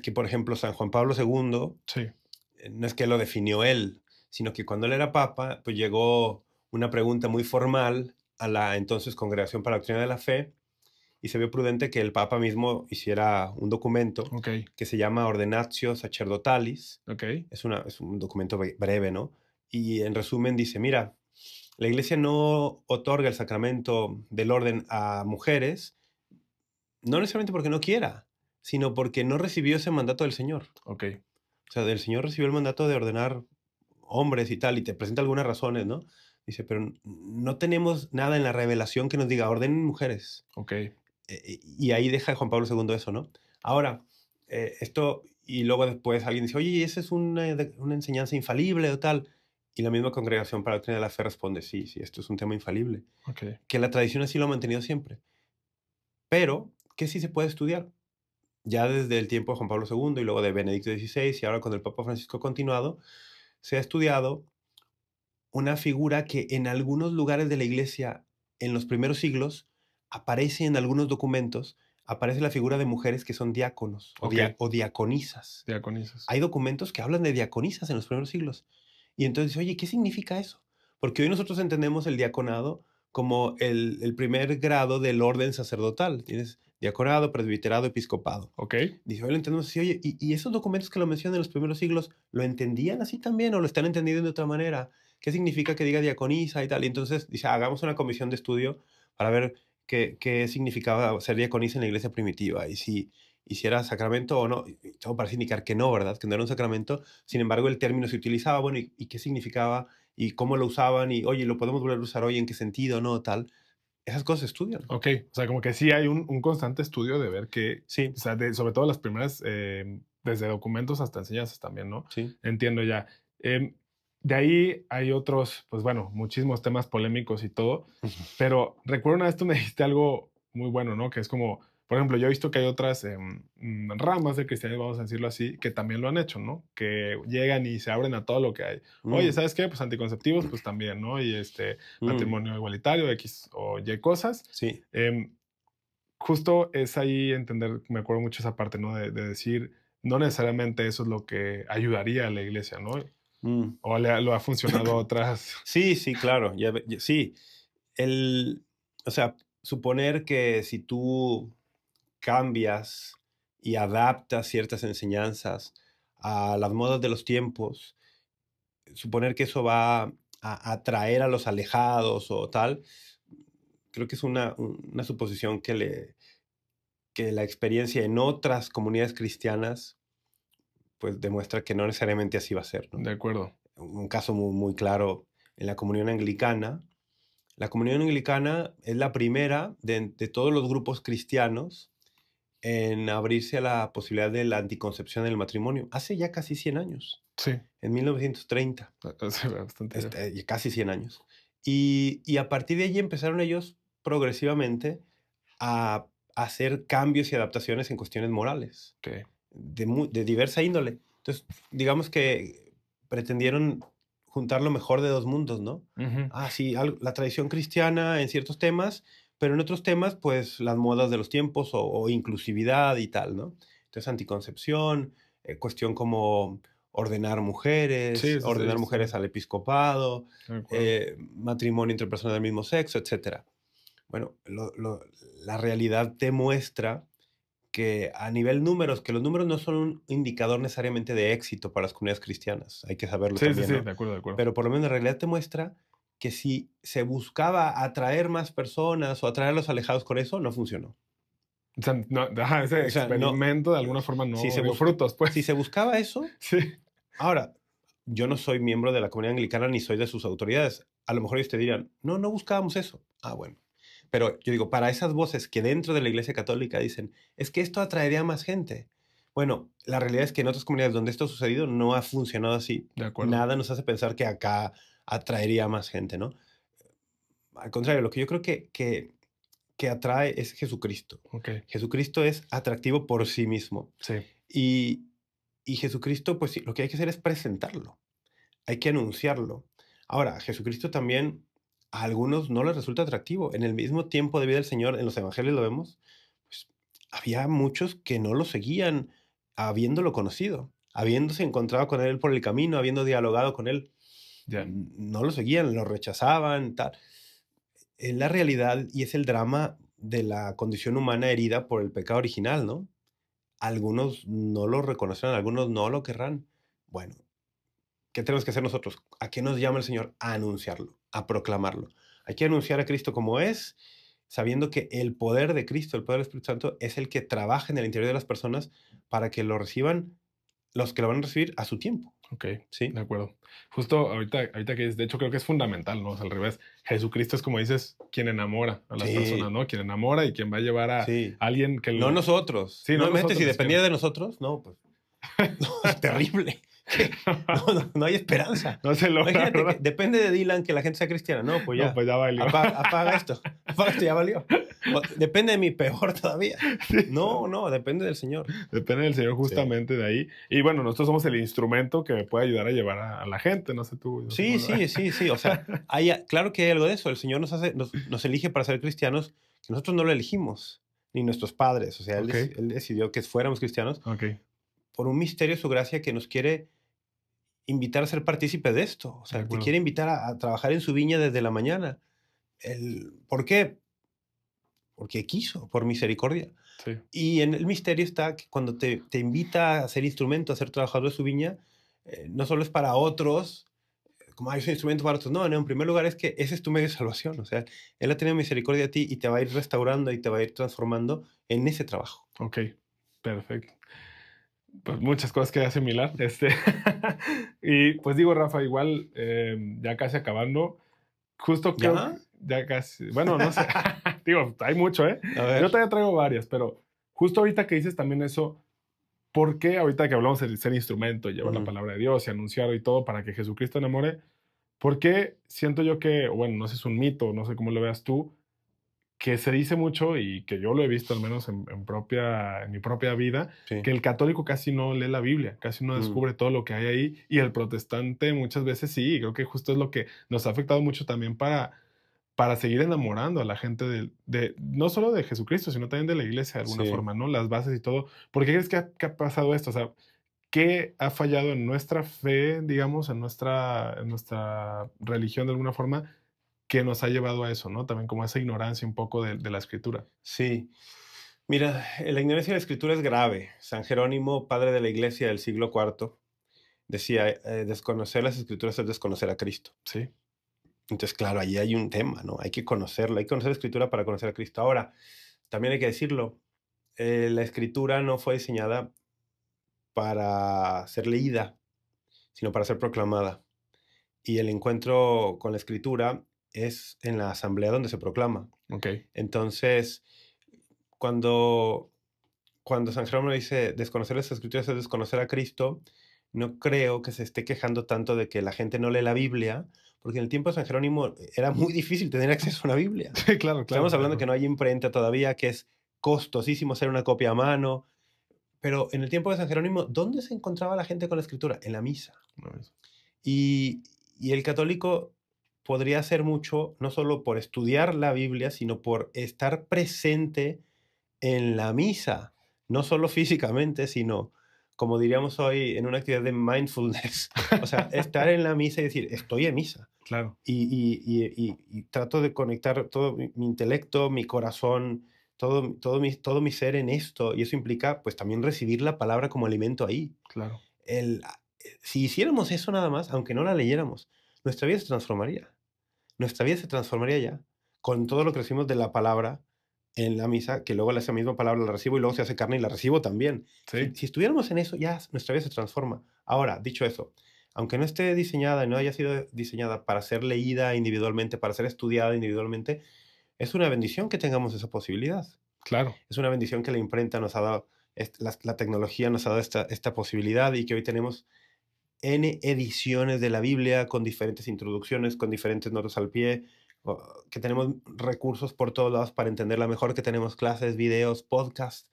que, por ejemplo, San Juan Pablo II, sí, no es que lo definió él, sino que cuando él era papa, pues llegó una pregunta muy formal a la entonces Congregación para la Doctrina de la Fe y se vio prudente que el papa mismo hiciera un documento ok, que se llama Ordenatio Sacerdotalis. ok, Es un documento breve, ¿no? Y en resumen dice, mira, la iglesia no otorga el sacramento del orden a mujeres, no necesariamente porque no quiera, sino porque no recibió ese mandato del Señor. ok, O sea, del Señor recibió el mandato de ordenar hombres y tal, y te presenta algunas razones, ¿no? Dice, pero no tenemos nada en la revelación que nos diga, ordenen mujeres. Ok, Y ahí deja Juan Pablo II eso, ¿no? Ahora, esto, y luego después alguien dice, oye, ¿y esa es una enseñanza infalible o tal? Y la misma congregación para la doctrina de la fe responde, sí, sí, esto es un tema infalible. ok, Que la tradición así lo ha mantenido siempre. Pero, ¿qué sí se puede estudiar? Ya desde el tiempo de Juan Pablo II y luego de Benedicto XVI y ahora con el Papa Francisco continuado, se ha estudiado una figura que en algunos lugares de la iglesia en los primeros siglos aparece en algunos documentos, aparece la figura de mujeres que son diáconos ok, o diaconisas. diaconisas. Hay documentos que hablan de diaconisas en los primeros siglos. Y entonces, oye, ¿qué significa eso? Porque hoy nosotros entendemos el diaconado como el primer grado del orden sacerdotal. Tienes diaconado, presbiterado, episcopado. Ok, Dice, hoy lo entendemos así, oye, y esos documentos que lo mencionan en los primeros siglos, ¿lo entendían así también o lo están entendiendo de otra manera? ¿Qué significa que diga diaconisa y tal? Y entonces dice, hagamos una comisión de estudio para ver qué significaba ser diaconisa en la iglesia primitiva y si era sacramento o no. Y todo parece indicar que no, ¿verdad? Que no era un sacramento. Sin embargo, el término se utilizaba, bueno, y qué significaba y cómo lo usaban y, oye, ¿lo podemos volver a usar hoy? ¿En qué sentido? ¿No? Tal. Esas cosas se estudian. ok. O sea, como que sí hay un constante estudio de ver que, Sí, o sea, sobre todo las primeras, desde documentos hasta enseñanzas también, ¿no? sí. Entiendo ya. Em, de ahí hay otros, pues bueno, muchísimos temas polémicos y todo, pero recuerdo una vez tú me dijiste algo muy bueno, ¿no? Que es como, por ejemplo, yo he visto que hay otras ramas del cristianismo, vamos a decirlo así, que también lo han hecho, ¿no? Que llegan y se abren a todo lo que hay. Oye, Mm, ¿sabes qué? Pues anticonceptivos, pues también, ¿no? Y mm, matrimonio igualitario, X o Y cosas. sí. Em, justo es ahí entender, me acuerdo mucho esa parte, ¿no? De decir, no necesariamente eso es lo que ayudaría a la iglesia, ¿no? Mm. O lo ha funcionado a otras. Sí, sí, claro, sí. El, o sea, suponer que si tú cambias y adaptas ciertas enseñanzas a las modas de los tiempos, suponer que eso va a atraer a los alejados o tal, creo que es una suposición que la experiencia en otras comunidades cristianas pues demuestra que no necesariamente así va a ser, ¿no? De acuerdo. Un caso muy, muy claro en la comunión anglicana. La comunión anglicana es la primera de todos los grupos cristianos en abrirse a la posibilidad de la anticoncepción en el matrimonio. Hace ya casi 100 años, Sí, en 1930, hace bastante ya. ya casi 100 años. Y a partir de allí empezaron ellos progresivamente a hacer cambios y adaptaciones en cuestiones morales, Ok. de diversa índole. Entonces, digamos que pretendieron juntar lo mejor de dos mundos, ¿no? Ujú. Ah, sí, la tradición cristiana en ciertos temas, pero en otros temas, pues las modas de los tiempos o inclusividad y tal, ¿no? Entonces, anticoncepción, cuestión como Sí, sí, sí, ordenar sí, mujeres al episcopado, de acuerdo. matrimonio entre personas del mismo sexo, etcétera. Bueno, la realidad demuestra que a nivel números, que los números no son un indicador necesariamente de éxito para las comunidades cristianas, hay que saberlo Sí, sí, también, sí, ¿no? de acuerdo, de acuerdo. Pero por lo menos la realidad te muestra que si se buscaba atraer más personas o atraer a los alejados con eso, no funcionó. O sea, no, ajá, ese O sea, no, experimento de alguna forma si no se dio busca, frutos, si pues. se buscaba eso, Sí, ahora, yo no soy miembro de la comunidad anglicana ni soy de sus autoridades. A lo mejor ellos te dirán, no, no buscábamos eso. Ah, bueno. Pero yo digo, para esas voces que dentro de la Iglesia Católica dicen, es que esto atraería a más gente. Bueno, la realidad es que en otras comunidades donde esto ha sucedido no ha funcionado así. de acuerdo. Nada nos hace pensar que acá atraería a más gente, ¿no? Al contrario, lo que yo creo que atrae es Jesucristo. Ok, Jesucristo es atractivo por sí mismo. sí, Y, y Jesucristo, pues sí, lo que hay que hacer es presentarlo. Hay que anunciarlo. Ahora, Jesucristo también a algunos no les resulta atractivo. En el mismo tiempo de vida del Señor, en los evangelios lo vemos, pues, había muchos que no lo seguían habiéndolo conocido, habiéndose encontrado con él por el camino, habiendo dialogado con él. ya. No lo seguían, lo rechazaban, tal. Es la realidad y es el drama de la condición humana herida por el pecado original, ¿no? Algunos no lo reconocerán, algunos no lo querrán. Bueno, ¿qué tenemos que hacer nosotros? ¿A qué nos llama el Señor? A anunciarlo, a proclamarlo. Hay que anunciar a Cristo como es, sabiendo que el poder de Cristo, el poder del Espíritu Santo, es el que trabaja en el interior de las personas para que lo reciban los que lo van a recibir a su tiempo. Ok, ¿sí? de acuerdo. Justo ahorita que de hecho creo que es fundamental, ¿no? O sea, al revés. Jesucristo es como dices, quien enamora a las personas, Sí, ¿no? Quien enamora y quien va a llevar a sí. alguien que No lo... nosotros. Sí, No, no imagínate, si nosotros ni dependía siquiera. de nosotros, no, pues no, es terrible. No, no, no hay esperanza. No se logra, Imagínate que ¿verdad? depende de Dylan que la gente sea cristiana. No, pues No, ya, pues ya valió. apaga esto. Apaga esto, ya valió. Depende de mí, peor todavía. Sí, No, no, depende del Señor. depende del Señor Sí. justamente de ahí. Y bueno, nosotros somos el instrumento que puede ayudar a llevar a la gente, no sé tú, no sé Sí, cómo lo ves. sí, sí, sí. O sea, claro que hay algo de eso. El Señor nos elige para ser cristianos, que nosotros no lo elegimos, ni nuestros padres. O sea, Ok, Él decidió que fuéramos cristianos ok, por un misterio de su gracia que nos quiere invitar a ser partícipe de esto. O de sea, te acuerdo. quiere invitar a trabajar en su viña desde la mañana. ¿Por qué? Porque quiso, por misericordia. Sí, Y en el misterio está que cuando te invita a ser instrumento, a ser trabajador de su viña, no solo es para otros, como hay un instrumento para otros, no, no, en primer lugar es que ese es tu medio de salvación. O sea, Él ha tenido misericordia de ti y te va a ir restaurando y te va a ir transformando en ese trabajo. ok, perfecto. Pues muchas cosas que asimilar. Y pues digo, Rafa, igual ya casi acabando, justo creo que ¿Ya? ya casi, bueno, no sé, digo, hay mucho, ¿eh? A Yo ver. todavía traigo varias, pero justo ahorita que dices también eso, ¿por qué ahorita que hablamos de ser instrumento, llevar la Ujú, palabra de Dios y anunciar y todo para que Jesucristo enamore? ¿Por qué siento yo que, bueno, no sé, es un mito, no sé cómo lo veas tú, que se dice mucho y que yo lo he visto al menos en mi propia vida, sí. que el católico casi no lee la Biblia, casi no Mm, descubre todo lo que hay ahí y el protestante muchas veces sí, creo que justo es lo que nos ha afectado mucho también para seguir enamorando a la gente no solo de Jesucristo, sino también de la iglesia de alguna sí. forma, ¿no? Las bases y todo. ¿Por qué crees que ha pasado esto? O sea, ¿qué ha fallado en nuestra fe, digamos, en nuestra religión de alguna forma, que nos ha llevado a eso, ¿no? También como esa ignorancia un poco de la escritura. Sí. Mira, la ignorancia de la escritura es grave. San Jerónimo, padre de la iglesia del siglo IV, decía, desconocer las escrituras es desconocer a Cristo. Sí, Entonces, claro, allí hay un tema, ¿no? Hay que conocerla, hay que conocer la escritura para conocer a Cristo. Ahora, también hay que decirlo, la escritura no fue diseñada para ser leída, sino para ser proclamada. Y el encuentro con la escritura es en la asamblea donde se proclama. okey. Entonces, cuando cuando San Jerónimo dice desconocer las escrituras es desconocer a Cristo, no creo que se esté quejando tanto de que la gente no lee la Biblia, porque en el tiempo de San Jerónimo era muy difícil tener acceso a una Biblia. Sí, claro, claro, Estamos de hablando que acuerdo. no hay imprenta todavía, que es costosísimo hacer una copia a mano, pero en el tiempo de San Jerónimo, ¿dónde se encontraba la gente con la escritura? En la misa. No es Y, y el católico podría hacer mucho, no solo por estudiar la Biblia, sino por estar presente en la misa, no solo físicamente, sino, como diríamos hoy, en una actividad de mindfulness. O sea, estar en la misa y decir, estoy en misa. Claro, Y trato de conectar todo mi intelecto, mi corazón, todo mi ser en esto. Y eso implica, pues, también recibir la palabra como alimento ahí. claro, Si hiciéramos eso nada más, aunque no la leyéramos, nuestra vida se transformaría. Nuestra vida se transformaría ya con todo lo que recibimos de la palabra en la misa, que luego esa misma palabra la recibo y luego se hace carne y la recibo también. Si, sí, si estuviéramos en eso, ya nuestra vida se transforma. Ahora, dicho eso, aunque no esté diseñada y no haya sido diseñada para ser leída individualmente, para ser estudiada individualmente, es una bendición que tengamos esa posibilidad. claro, Es una bendición que la imprenta nos ha dado, la tecnología nos ha dado esta posibilidad y que hoy tenemos N ediciones de la Biblia con diferentes introducciones, con diferentes notas al pie, que tenemos recursos por todos lados para entenderla mejor, que tenemos clases, videos, podcasts.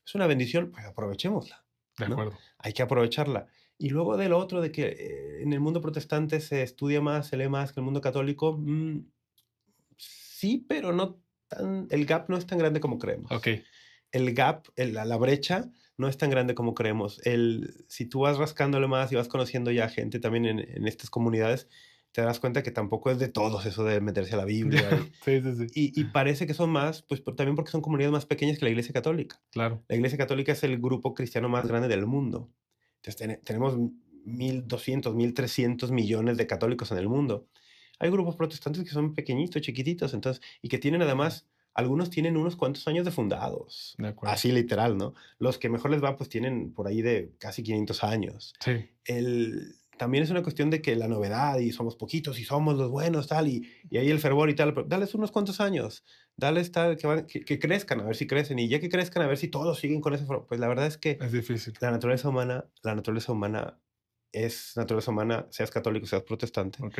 Es una bendición, pues aprovechémosla, de ¿no? acuerdo. Hay que aprovecharla. Y luego de lo otro, de que en el mundo protestante se estudia más, se lee más que el mundo católico, sí, pero no tan, el gap no es tan grande como creemos. Okey, El gap, la brecha, no es tan grande como creemos. Si tú vas rascándole más y vas conociendo ya gente también en estas comunidades, te darás cuenta que tampoco es de todos eso de meterse a la ya, Biblia. Y, sí, sí, sí, y, y parece que son más, pues también porque son comunidades más pequeñas que la Iglesia Católica. claro, La Iglesia Católica es el grupo cristiano más grande del mundo. Entonces, tenemos 1.200, 1.300 millones de católicos en el mundo. Hay grupos protestantes que son pequeñitos, chiquititos, entonces, y que tienen además, algunos tienen unos cuantos años de fundados. de acuerdo. Así literal, ¿no? Los que mejor les va, pues tienen por ahí de casi 500 años. Sí, también es una cuestión de que la novedad y somos poquitos y somos los buenos, tal, y ahí el fervor y tal, pero dales unos cuantos años, dales tal, que crezcan, a ver si crecen, y ya que crezcan, a ver si todos siguen con ese fervor. Pues la verdad es que Es difícil. la naturaleza humana, seas católico, seas protestante, Ok,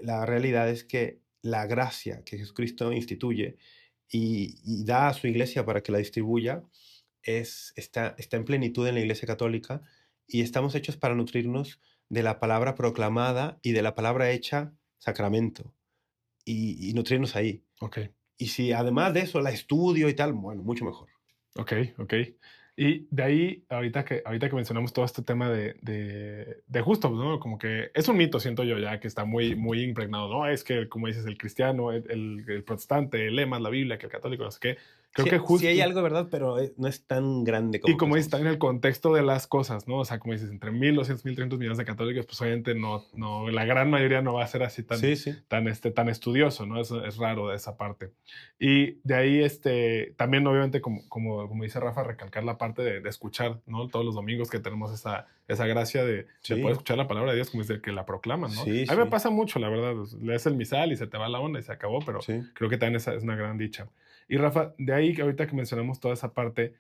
la realidad es que la gracia que Jesucristo instituye y da a su iglesia para que la distribuya está en plenitud en la iglesia católica y estamos hechos para nutrirnos de la palabra proclamada y de la palabra hecha sacramento y nutrirnos ahí. ok. Y si además de eso la estudio y tal, bueno, mucho mejor. Ok, ok. Y de ahí, ahorita que mencionamos todo este tema de justo, ¿no? Como que es un mito, siento yo, ya que está muy, muy impregnado, ¿no? Es que, como dices, el cristiano, el protestante, el lema, la Biblia, que el católico, no sé qué. Creo que Sí hay justo, algo, ¿verdad? Pero no es tan grande y como como dices, también pensamos. el contexto de las cosas, ¿no? O sea, como dices, entre 1,200, 1,300 millones de católicos, pues obviamente la gran mayoría no va a ser así Sí, sí. tan estudioso, ¿no? Eso es raro de esa parte. Y de ahí, también obviamente, como dice Rafa, recalcar la parte de escuchar, ¿no? Todos los domingos que tenemos esa gracia de poder Sí, escuchar la palabra de Dios, como dice, que la proclaman, ¿no? sí, A mí me sí, pasa mucho, la verdad, pues, lees el misal y se te va la onda y se acabó, pero sí. creo que también esa es una gran dicha. Y Rafa, de ahí, que ahorita que mencionamos toda esa parte,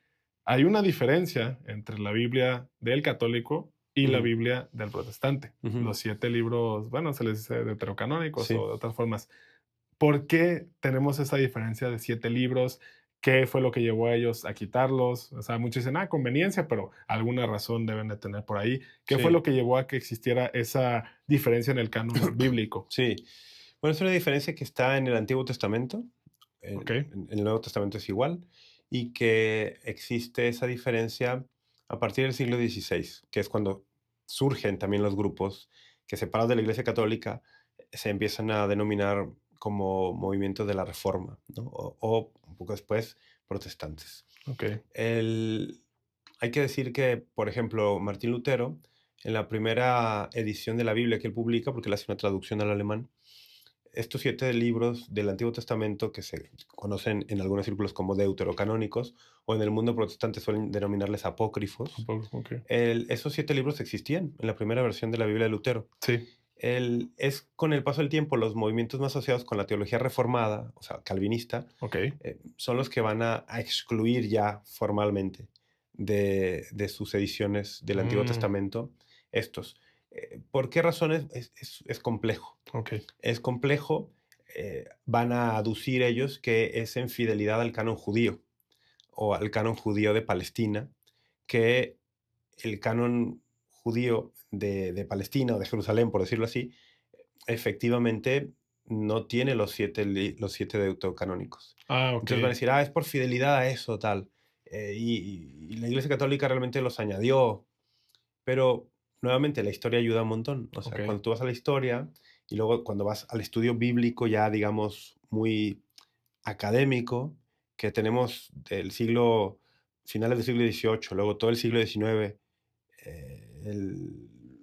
hay una diferencia entre la Biblia del católico y la Ujú, Biblia del protestante. ujú, Los 7 libros, bueno, se les dice deuterocanónicos o sí. de otras formas. ¿Por qué tenemos esa diferencia de 7 libros? ¿Qué fue lo que llevó a ellos a quitarlos? O sea, muchos dicen, conveniencia, pero alguna razón deben de tener por ahí. ¿Qué fue lo Sí, que llevó a que existiera esa diferencia en el canon bíblico? sí. Bueno, es una diferencia que está en el Antiguo Testamento, ¿Ok? en el Nuevo Testamento es igual, y que existe esa diferencia a partir del siglo XVI, que es cuando surgen también los grupos que separados de la Iglesia Católica se empiezan a denominar como movimientos de la Reforma, ¿no? O un poco después, protestantes. Ok. El, Hay que decir que, por ejemplo, Martín Lutero, en la primera edición de la Biblia que él publica, porque él hace una traducción al alemán, estos 7 libros del Antiguo Testamento, que se conocen en algunos círculos como deuterocanónicos, o en el mundo protestante suelen denominarles apócrifos, Ok. esos 7 libros existían en la primera versión de la Biblia de Lutero. Sí. Es con el paso del tiempo los movimientos más asociados con la teología reformada, o sea, calvinista, Ok. son los que van a excluir ya formalmente de sus ediciones del Antiguo Mm, Testamento estos. ¿Por qué razones? Es complejo. ok. Es complejo. Van a aducir ellos que es en fidelidad al canon judío o al canon judío de Palestina, que el canon judío de Palestina o de Jerusalén, por decirlo así, efectivamente no tiene los siete deuterocanónicos. Ok. Entonces van a decir, es por fidelidad a eso, tal. Y la Iglesia Católica realmente los añadió, pero nuevamente la historia ayuda un montón. O sea, Ok. cuando tú vas a la historia y luego cuando vas al estudio bíblico ya, digamos, muy académico, que tenemos del finales del siglo XVIII, luego todo el siglo XIX, el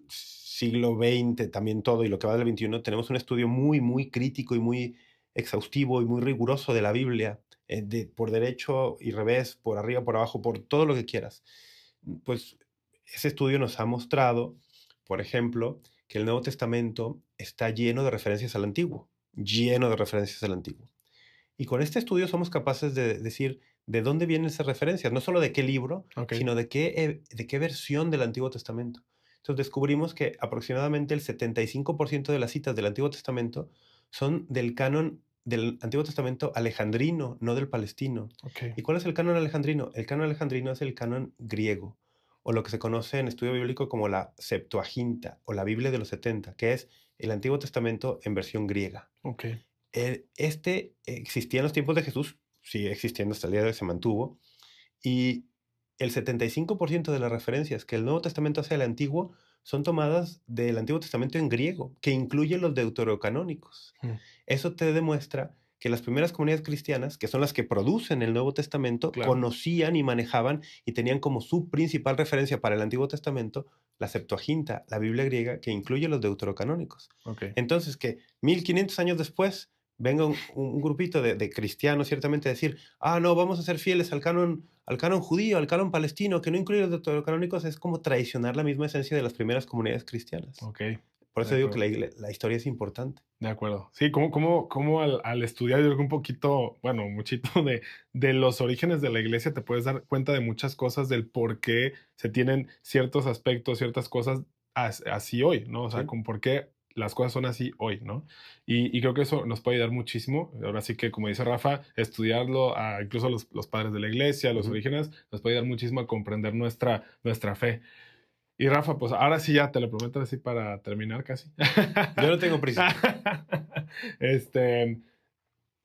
siglo XX, también todo, y lo que va del XXI, tenemos un estudio muy, muy crítico y muy exhaustivo y muy riguroso de la Biblia, por derecho y revés, por arriba, por abajo, por todo lo que quieras. Pues ese estudio nos ha mostrado, por ejemplo, que el Nuevo Testamento está lleno de referencias al Antiguo, lleno de referencias al Antiguo. Y con este estudio somos capaces de decir de dónde vienen esas referencias, no solo de qué libro, Ok. sino de qué versión del Antiguo Testamento. Entonces descubrimos que aproximadamente el 75% de las citas del Antiguo Testamento son del canon del Antiguo Testamento alejandrino, no del palestino. Ok. ¿Y cuál es el canon alejandrino? El canon alejandrino es el canon griego, o lo que se conoce en estudio bíblico como la Septuaginta, o la Biblia de los 70, que es el Antiguo Testamento en versión griega. Ok. Existía en los tiempos de Jesús, sigue existiendo hasta el día de hoy, se mantuvo, y el 75% de las referencias que el Nuevo Testamento hace al Antiguo son tomadas del Antiguo Testamento en griego, que incluye los deuterocanónicos. Mm, Eso te demuestra que las primeras comunidades cristianas, que son las que producen el Nuevo Testamento, claro. conocían y manejaban y tenían como su principal referencia para el Antiguo Testamento la Septuaginta, la Biblia griega, que incluye los deuterocanónicos. Ok. Entonces, que 1500 años después venga un grupito de cristianos, ciertamente, a decir, ah, no, vamos a ser fieles al canon judío, al canon palestino, que no incluye los deuterocanónicos, es como traicionar la misma esencia de las primeras comunidades cristianas. Ok, Por de eso digo que acuerdo. la historia es importante. De acuerdo. Sí, como al estudiar, yo creo que un poquito, bueno, muchito de los orígenes de la iglesia, te puedes dar cuenta de muchas cosas del por qué se tienen ciertos aspectos, ciertas cosas así hoy, ¿no? O sea, ¿Sí? con por qué las cosas son así hoy, ¿no? Y creo que eso nos puede ayudar muchísimo. Ahora sí que, como dice Rafa, estudiarlo, incluso los padres de la iglesia, los Ujú. orígenes, nos puede ayudar muchísimo a comprender nuestra fe. Y Rafa, pues ahora sí ya te lo prometo así para terminar casi. Yo no tengo prisa. este,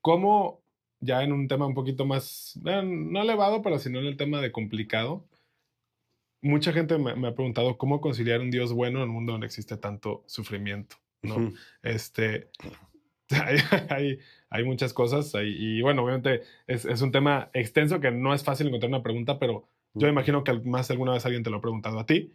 ¿Cómo ya en un tema un poquito más, no elevado, pero sino en el tema de complicado? Mucha gente me ha preguntado cómo conciliar un Dios bueno en un mundo donde existe tanto sufrimiento, ¿no? Ujú. Este, hay, hay, hay muchas cosas y bueno, obviamente es un tema extenso que no es fácil encontrar una pregunta, pero yo Mm, imagino que más de alguna vez alguien te lo ha preguntado a ti.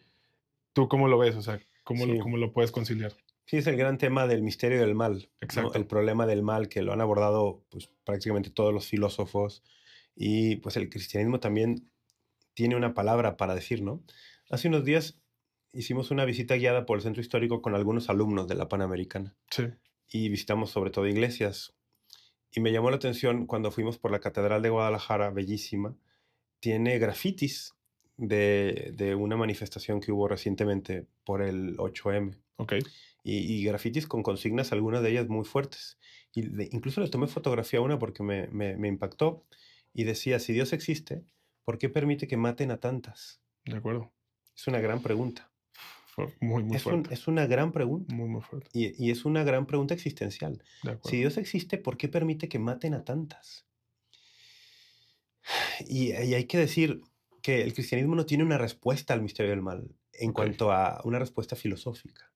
¿Tú cómo lo ves? O sea, sí. cómo lo puedes conciliar? Sí, es el gran tema del misterio del mal, ¿no? El Exacto. problema del mal que lo han abordado, pues, prácticamente todos los filósofos y, pues, el cristianismo también tiene una palabra para decir, ¿no? Hace unos días hicimos una visita guiada por el centro histórico con algunos alumnos de la Panamericana Sí, y visitamos sobre todo iglesias. Y me llamó la atención cuando fuimos por la Catedral de Guadalajara, bellísima, tiene grafitis de una manifestación que hubo recientemente por el 8M. ok, Y grafitis con consignas, algunas de ellas muy fuertes. Y incluso le tomé fotografía a una porque me impactó y decía, si Dios existe, ¿por qué permite que maten a tantas? de acuerdo. Es una gran pregunta. Fue muy, muy fuerte. Es una gran pregunta. Muy, muy fuerte. Y es una gran pregunta existencial. De Si acuerdo. Dios existe, ¿por qué permite que maten a tantas? Y hay que decir que el cristianismo no tiene una respuesta al misterio del mal en Ok. cuanto a una respuesta filosófica.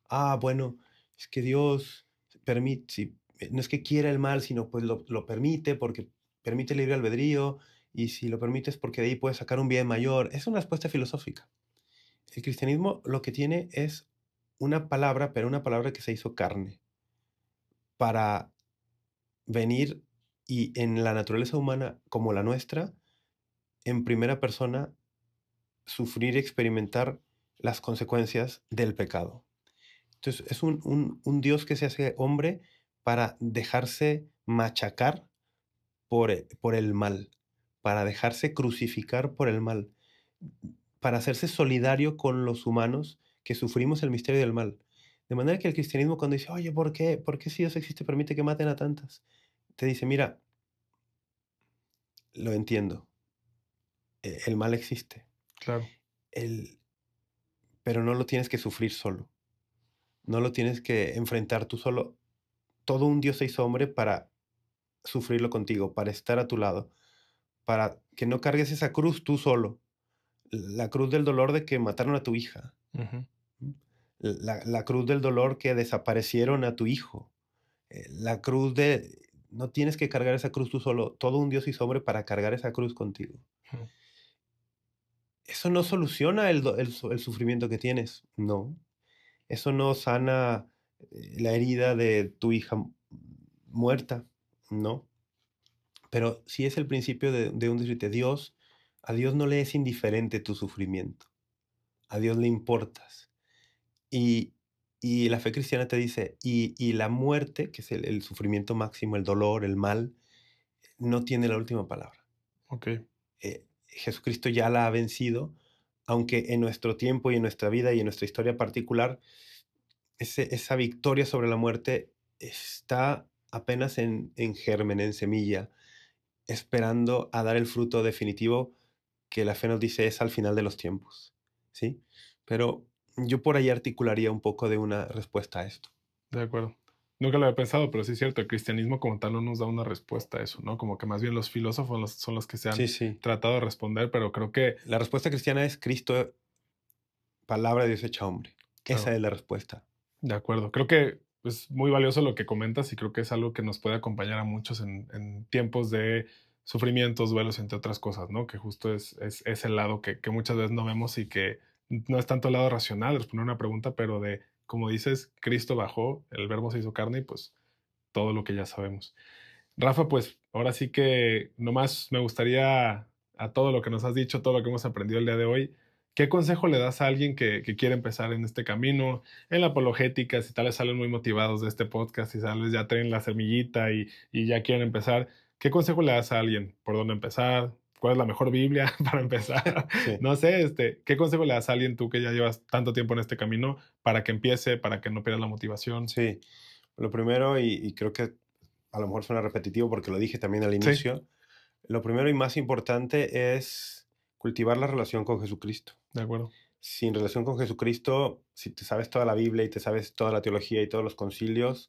Ah, bueno, es que Dios permite, sí, no es que quiera el mal, sino pues lo permite porque permite el libre albedrío y si lo permite es porque de ahí puedes sacar un bien mayor. Es una respuesta filosófica. El cristianismo lo que tiene es una palabra, pero una palabra que se hizo carne para venir y en la naturaleza humana como la nuestra, en primera persona, sufrir y experimentar las consecuencias del pecado. Entonces, es un Dios que se hace hombre para dejarse machacar por el mal, para dejarse crucificar por el mal, para hacerse solidario con los humanos que sufrimos el misterio del mal. De manera que el cristianismo cuando dice: "Oye, ¿por qué? ¿Por qué si Dios existe permite que maten a tantas?". Te dice: "Mira, lo entiendo, el mal existe, Claro. el pero no lo tienes que sufrir solo, no lo tienes que enfrentar tú solo. Todo un Dios se hizo hombre para sufrirlo contigo, para estar a tu lado, para que no cargues esa cruz tú solo, la cruz del dolor de que mataron a tu hija, Ujú. ¿m? La cruz del dolor que desaparecieron a tu hijo, la cruz de no tienes que cargar esa cruz tú solo, todo un Dios hizo hombre para cargar esa cruz contigo. Ujú. Eso no soluciona el sufrimiento que tienes, no. Eso no sana, la herida de tu hija muerta, no. Pero sí es el principio de un decirte, Dios, a Dios no le es indiferente tu sufrimiento, a Dios le importas. Y, y la fe cristiana te dice, y la muerte, que es el sufrimiento máximo, el dolor, el mal, no tiene la última palabra. Ok. Jesucristo ya la ha vencido, aunque en nuestro tiempo y en nuestra vida y en nuestra historia particular, esa victoria sobre la muerte está apenas en germen, en semilla, esperando a dar el fruto definitivo que la fe nos dice es al final de los tiempos, ¿sí? Pero yo por ahí articularía un poco de una respuesta a esto. De acuerdo. Nunca lo había pensado, pero sí es cierto, el cristianismo como tal no nos da una respuesta a eso, ¿no? Como que más bien los filósofos son los que se han Sí, sí. tratado de responder, pero creo que, La respuesta cristiana es Cristo, palabra de Dios hecha hombre. Esa claro, es la respuesta. de acuerdo. Creo que es muy valioso lo que comentas y creo que es algo que nos puede acompañar a muchos en tiempos de sufrimientos, duelos, entre otras cosas, ¿no? Que justo es el lado que muchas veces no vemos y que no es tanto el lado racional, responder una pregunta, pero de, como dices, Cristo bajó, el verbo se hizo carne y pues todo lo que ya sabemos. Rafa, pues ahora sí que nomás me gustaría, a todo lo que nos has dicho, todo lo que hemos aprendido el día de hoy, ¿qué consejo le das a alguien que quiere empezar en este camino, en la apologética, si tal vez salen muy motivados de este podcast, si tal vez ya traen la semillita y ya quieren empezar? ¿Qué consejo le das a alguien? ¿Por dónde empezar? ¿Cuál es la mejor Biblia para empezar? Sí, No sé, ¿qué consejo le das a alguien tú que ya llevas tanto tiempo en este camino para que empiece, para que no pierda la motivación? sí. Lo primero, y creo que a lo mejor suena repetitivo porque lo dije también al Sí, inicio, lo primero y más importante es cultivar la relación con Jesucristo. de acuerdo. Sin relación con Jesucristo, si te sabes toda la Biblia y te sabes toda la teología y todos los concilios,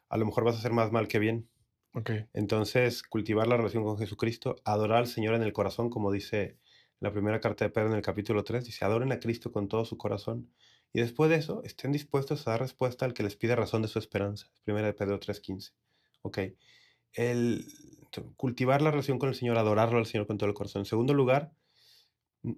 a lo mejor vas a hacer más mal que bien. Ok, Entonces, cultivar la relación con Jesucristo, adorar al Señor en el corazón, como dice la primera carta de Pedro en el capítulo 3, dice, adoren a Cristo con todo su corazón. Y después de eso, estén dispuestos a dar respuesta al que les pide razón de su esperanza. Primera de Pedro 3:15. Ok. Cultivar la relación con el Señor, adorarlo al Señor con todo el corazón. En segundo lugar,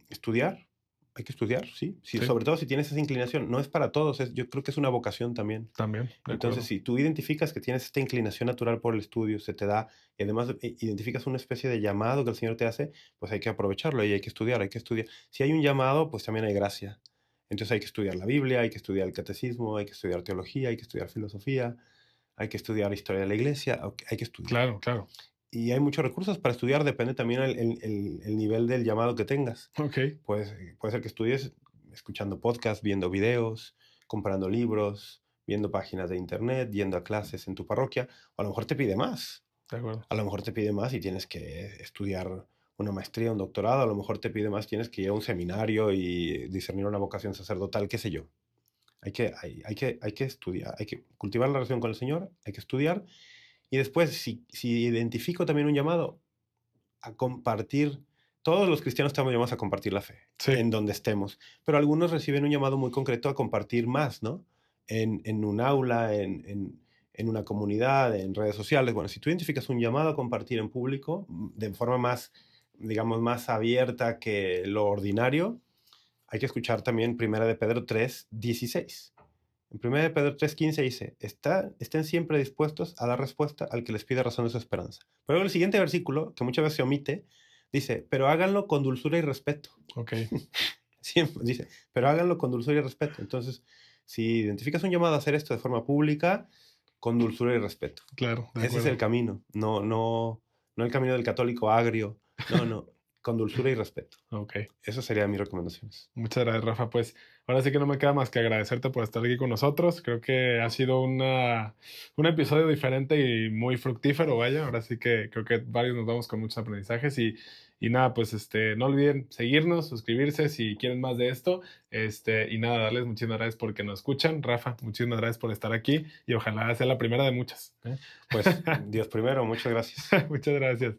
estudiar. Hay que estudiar, sí. Sí, sí, sobre todo si tienes esa inclinación. No es para todos, yo creo que es una vocación también. también, de Entonces, acuerdo. si tú identificas que tienes esta inclinación natural por el estudio, se te da, y además identificas una especie de llamado que el Señor te hace, pues hay que aprovecharlo y hay que estudiar, hay que estudiar. Si hay un llamado, pues también hay gracia. Entonces hay que estudiar la Biblia, hay que estudiar el catecismo, hay que estudiar teología, hay que estudiar filosofía, hay que estudiar historia de la iglesia, hay que estudiar. Claro, claro. Y hay muchos recursos para estudiar, depende también el nivel del llamado que tengas. Ok, Puede ser que estudies escuchando podcasts, viendo videos, comprando libros, viendo páginas de internet, yendo a clases en tu parroquia, o a lo mejor te pide más. de acuerdo. A lo mejor te pide más y tienes que estudiar una maestría, un doctorado, a lo mejor te pide más, tienes que ir a un seminario y discernir una vocación sacerdotal, qué sé yo. Hay que estudiar, hay que cultivar la relación con el Señor, hay que estudiar. Y después, si identifico también un llamado, a compartir. Todos los cristianos estamos llamados a compartir la fe, Sí, en donde estemos, pero algunos reciben un llamado muy concreto a compartir más, ¿no? En un aula, en una comunidad, en redes sociales. Bueno, si tú identificas un llamado a compartir en público, de forma más, digamos, más abierta que lo ordinario, hay que escuchar también Primera de Pedro 3:16. En Primera de Pedro 3:15 dice, estén siempre dispuestos a dar respuesta al que les pide razón de su esperanza. Pero luego el siguiente versículo, que muchas veces se omite, dice, pero háganlo con dulzura y respeto. ok, Siempre dice, pero háganlo con dulzura y respeto. Entonces, si identificas un llamado a hacer esto de forma pública, con dulzura y respeto. claro, de Ese es el acuerdo. camino, no el camino del católico agrio, no, con dulzura y respeto. Ok. Esas serían mis recomendaciones. Muchas gracias, Rafa. Pues ahora sí que no me queda más que agradecerte por estar aquí con nosotros. Creo que ha sido un episodio diferente y muy fructífero, vaya. Ahora sí que creo que varios nos vamos con muchos aprendizajes y nada, pues no olviden seguirnos, suscribirse si quieren más de esto. Y nada, darles muchísimas gracias porque nos escuchan. Rafa, muchísimas gracias por estar aquí y ojalá sea la primera de muchas. ¿Eh? Pues Dios primero, muchas gracias. Muchas gracias.